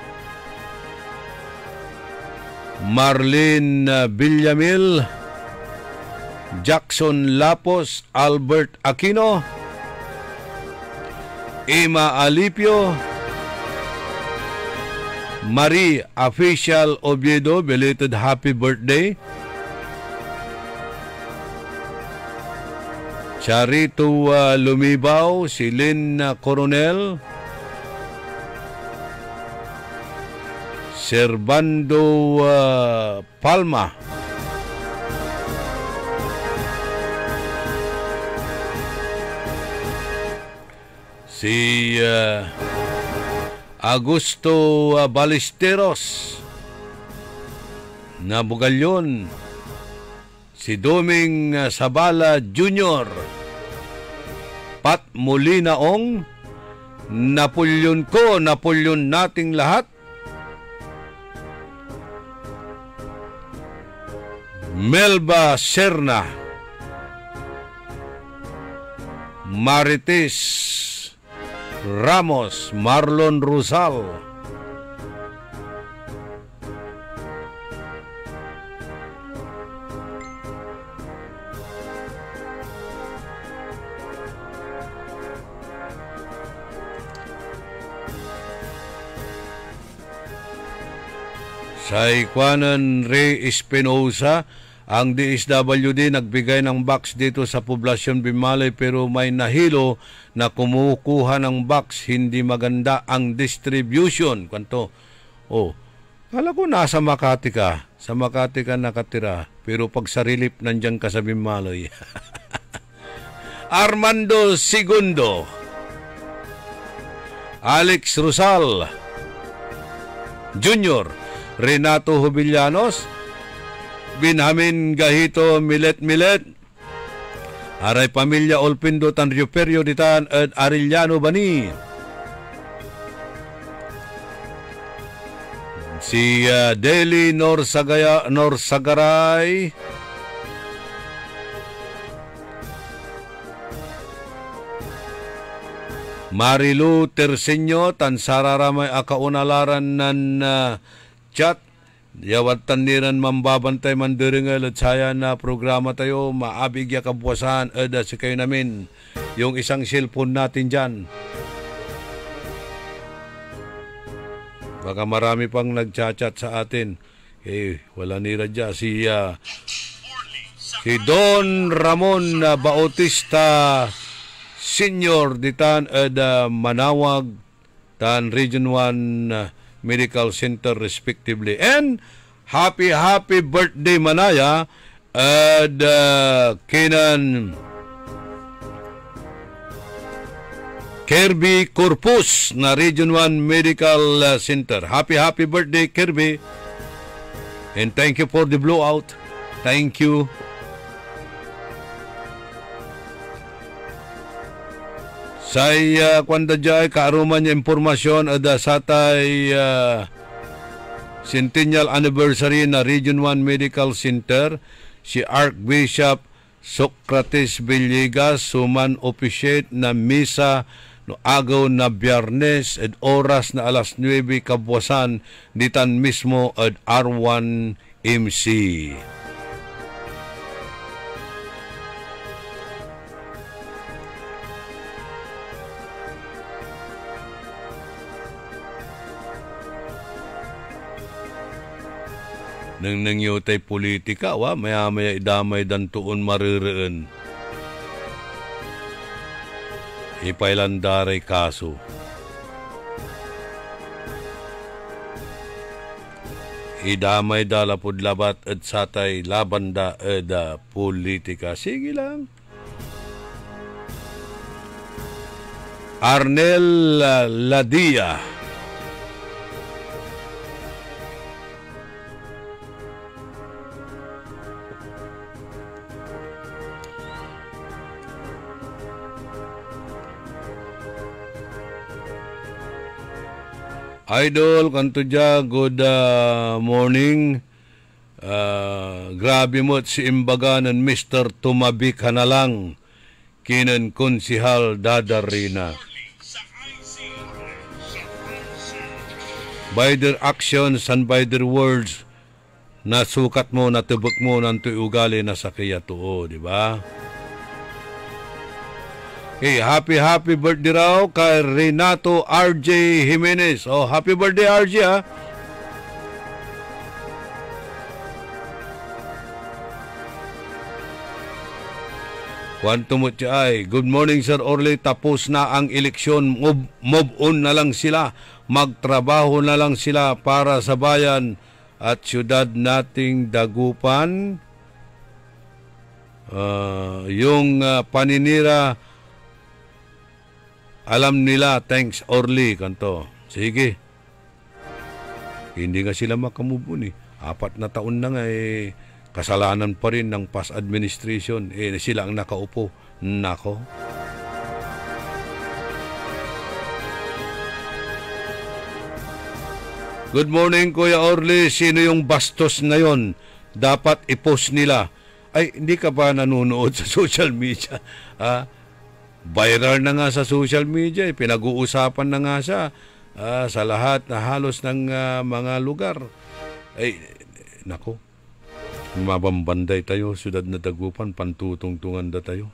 Marlene Villamil, Jackson Lapos, Albert Aquino, Emma Alipio, Marie Official Oviedo, belated happy birthday. Charito Lumibaw, Silin Coronel, Servando Palma, si Augusto Ballesteros na Bugalyon, si Doming Sabala Jr., Pat Molinaong, Napolyon ko, Napolyon nating lahat. Melba Serna, Marites Ramos, Marlon Rosal, sa Ikwanan Ray Espinosa, ang DSWD nagbigay ng box dito sa poblasyon Bimalay pero may nahilo na kumukuha ng box. Hindi maganda ang distribution. Kwanto? Oh, kala ko nasa Makati ka. Sa Makati ka nakatira. Pero pag sa relief, nandyan ka sa Bimalay. Armando Segundo, Alex Rosal Junior, Renato Jubillanos, Binhamin Gahito Milet, Aray Pamilya Olpindo Tan Rioperio Ditan at Arellano Bani, si Deli Norsagaray, Marilu Terseño Tan Sararamay akaunalaran nan chat. Yawatan niran mambabantay mandiringal at saya na programa tayo maabigya kabuwasan ada si kayo namin yung isang cellphone natin dyan. Baka marami pang nagchat-chat sa atin. Wala ni Radya si Don Ramon Bautista Senior ditan ada Manawag tan Region 1 Medical Center respectively. And happy birthday Manaya at Kenan Kirby Corpus na Region 1 Medical Center. Happy birthday Kirby. And thank you for the blowout. Thank you. Say kwanda jay kaaruman niya impormasyon ada satay centennial anniversary na Region 1 Medical Center si Archbishop Socrates Villegas suman officiate na misa no agaw na Biyernes at oras na alas 9 kabuwasan ditan mismo at R1 MC. Nang nangyotay politika, maya-maya idamay dan tuon marireen. Ipailandaray kaso. Idamay dalapod labat at satay labanda eda politika. Sige lang. Arnel Ladia, Idol, kanto dya, good morning. Grabe mo si imbaga ng Mr. Tumabi ka na lang. Kinan Konsihal Dadarina. By their actions and by their words, nasukat mo, natubok mo, nanto'y ugali na sa kaya tuo, di ba? Hey, happy birthday raw kay Renato RJ Jimenez. Oh, happy birthday RJ ha. Kwanto mo ay, good morning Sir Orly, tapos na ang eleksyon, move on na lang sila, magtrabaho na lang sila para sa bayan at syudad nating Dagupan. Yung paninira, alam nila, thanks Orly, kanto. Sige. Hindi nga sila makamove on 4 na taon na nga kasalanan pa rin ng past administration. Sila ang nakaupo. Nako. Good morning, Kuya Orly. Sino yung bastos ngayon? Dapat i-post nila. Ay, hindi ka ba nanonood sa social media? Viral na nga sa social media. Pinag-uusapan na nga siya sa lahat na halos ng mga lugar. Ay, nako. Mabambanday tayo, syudad na Dagupan, pantutungtungan da tayo.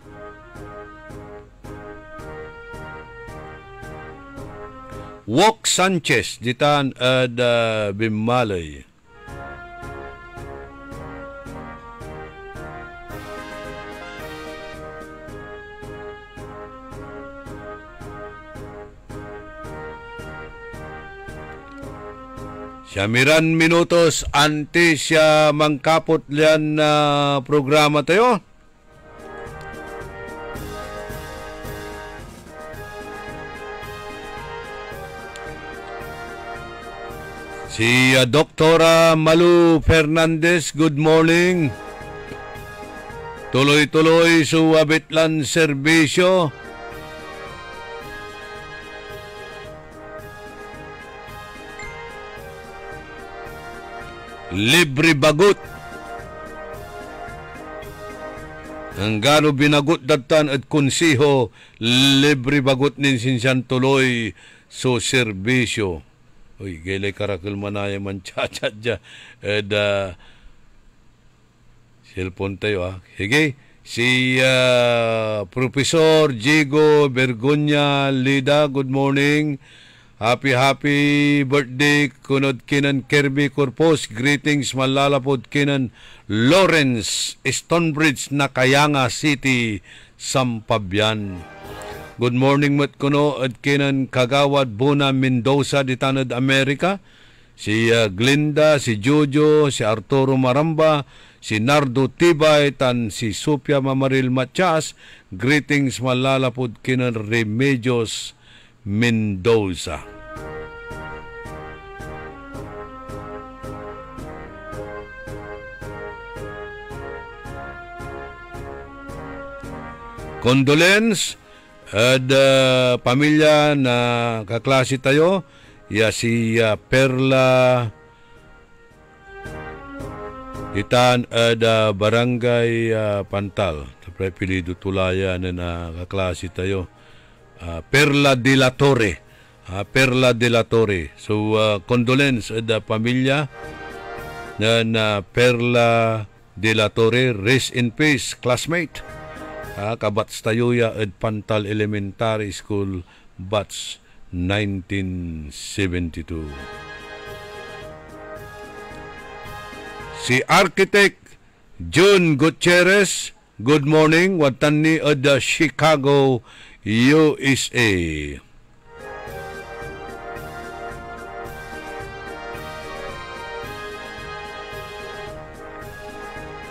Wok Sanchez, ditan ad Bimalay. Siyamiran minutos antes siya mangkapot liyan na programa tayo. Si Doktora Malu Fernandez, good morning. Tuloy-tuloy suwabitlan serbisyo. Libre bagut. Ang gano binagut datan at konsiho, libre bagut nin sinsan tuloy so serbisyo. Uy, gaylay karakal manaya man chat-chat dya. And, cellphone tayo, Hige, si Professor Jigo Bergonya Lida, good morning. Happy birthday, kunod kinan Kirby Corpus. Greetings, malalapod kinan Lawrence, Stonebridge, Nakayanga City, Sampabian. Good morning mat kuno at kinan Kagawad Buna Mendoza di Tanad Amerika. Si Glinda, si Jojo, si Arturo Maramba, si Nardo Tibay, tan si Sophia Mamaril Matias. Greetings malalapod kinan Remedios Mendoza. Condolence at pamilya na kaklase tayo, si Perla itan at barangay Pantal. Tapos pilido tulaya na kaklase tayo. Perla de la Torre. Perla de la Torre. So, condolence at pamilya na Perla de la Torre. Rest in peace, classmate. Kabats tayo ya at Pantal Elementary School, batch 1972. Si Architect June Gutierrez, good morning. Watan ni at Chicago, USA.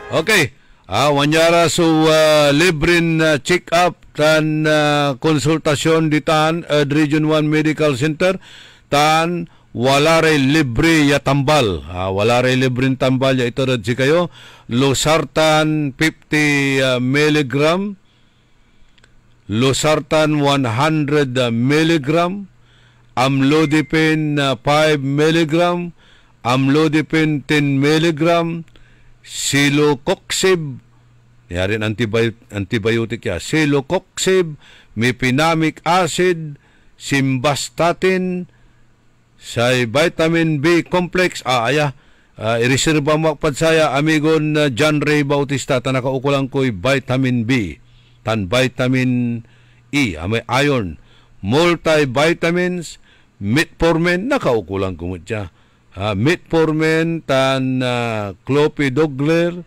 Okay. Wanyara so librin check-up tan konsultasyon ditan at Region 1 Medical Center tan walare libre ya tambal. Walare libre tambal ya ito rin si kayo. Losartan 50 milligram. Losartan 100 milligram. Amlodipine 5 milligram. Amlodipine 10 milligram. Silocoxib, yarin antibiotic ya. Silocoxib, mefenamic acid, simvastatin, say vitamin B complex. I-reserve mo padsaya amigon John Ray Bautista tan nakaukulang ko'y vitamin B, tan vitamin E, may iron, multivitamins, metformin nakaukulang kumutya. Metformin tan clopidogrel,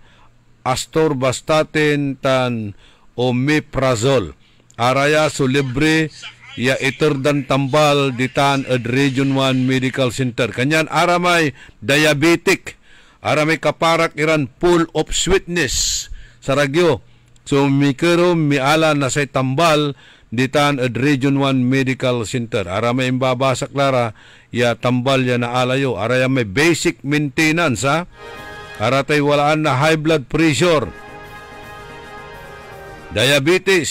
atorvastatin tan omeprazole. Araya so libre ya iturdan tambal ditan at Region 1 Medical Center. Kanyan aramay diabetic, aramay kaparak iran full of sweetness sa ragyo. So mikero miala na say tambal ditan at Region 1 Medical Center. Aramay imbabasa klara ya tambal ya na alayo. Araya may basic maintenance Aratay walaan na high blood pressure, diabetes,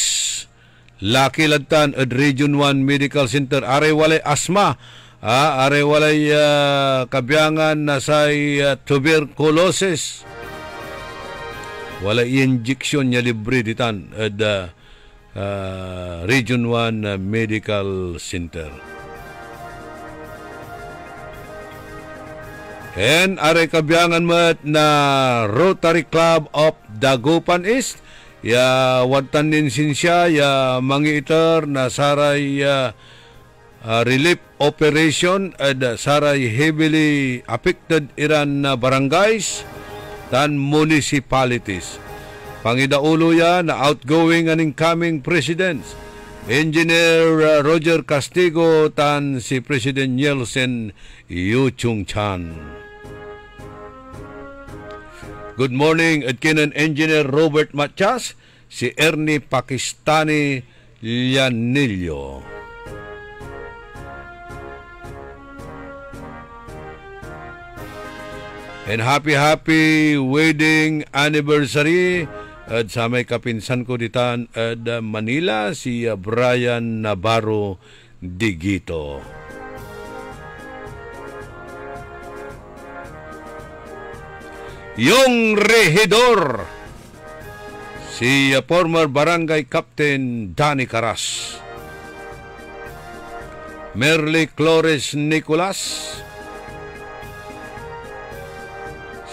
laki ladtan at Region 1 Medical Center. Aray walay asma, Are walay kabyangan na sa tuberculosis. Walay injection niya libre ditan at Region 1 Medical Center. And are kabyangan mat na Rotary Club of Dagupan East. Ya watan din siya ya mangiiter na saray relief operation at saray heavily affected iran na barangays dan municipalities. Pangidaulo ya na outgoing and incoming presidents, Engineer Roger Castigo tan si President Yeltsin Yu Chung-chan. Good morning at kinan Engineer Robert Matias, si Ernie Pakistani Llanillo. And happy wedding anniversary at sa may kapinsan ko ditan at Manila, si Brian Navarro Digito. Yung rehidor, si former barangay captain Danny Caras. Merly Flores Nicolas,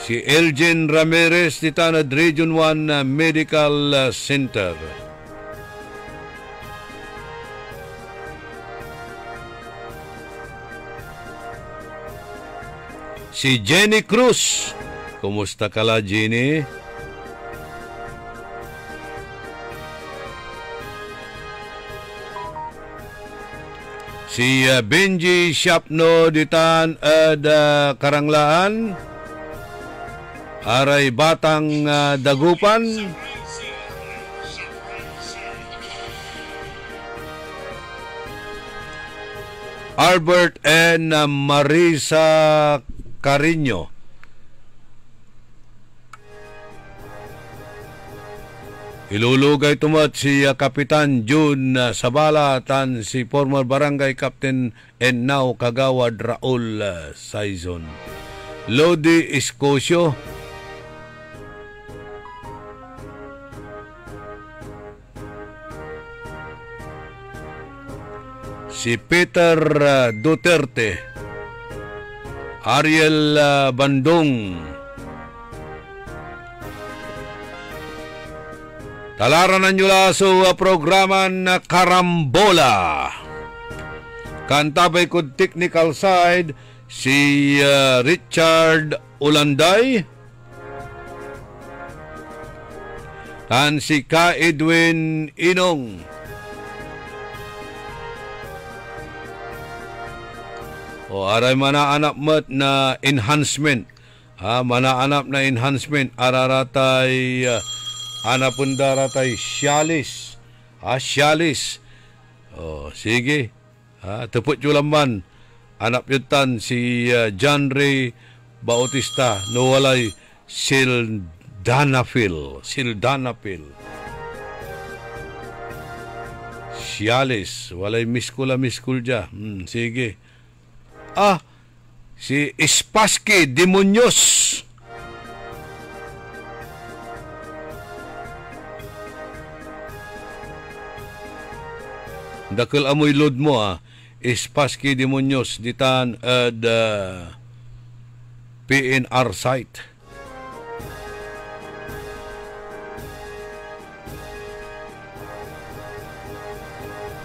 si Elgin Ramirez di Tanad Region 1 Medical Center. Si Jenny Cruz. Kumusta ka la, Jenny? Si Benji Shapno ditan ad Karanglaan. Aray Batang Dagupan. Albert and Marisa Carino. Ilulugay tumat si Kapitan June Sabala tan si former barangay captain and now Kagawad Raul Saizon. Lodi Escosio. Si Peter Duterte. Ariel Bandung. Talaranan nyo la sa programa na Karambola. Kantabay ko technical side si Richard Ulanday. Tan si Ka Edwin Inong. O aray manaanak mat na enhancement. Manaanak na enhancement araratay anapunda ratay Sialis. Sialis. O, sige. Teput julaman. Anak yutan si John Ray Bautista. Nawalay Sildanafil. Sialis. Walay miskul dya. Sige. Si Spassky Demonyos. Dakil amoy load mo Spassky Demonyos ditan at PNR site.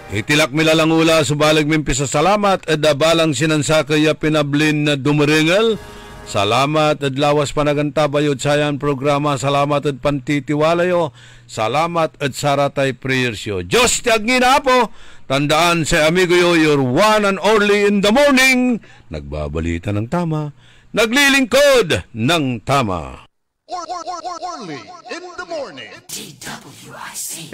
Itilak milalangula subalag mimpisa salamat at balang sinansakaya pinablin na dumaringal. Salamat at lawas panagantabayod sayan programa. Salamat at pantitiwalayo. Salamat at saratay prayers yo. Diyos tiagngina po. Tandaan sa amigo yo, your one and only in the morning. Nagbabalita ng tama. Naglilingkod ng tama. Orly in the morning. DWIC.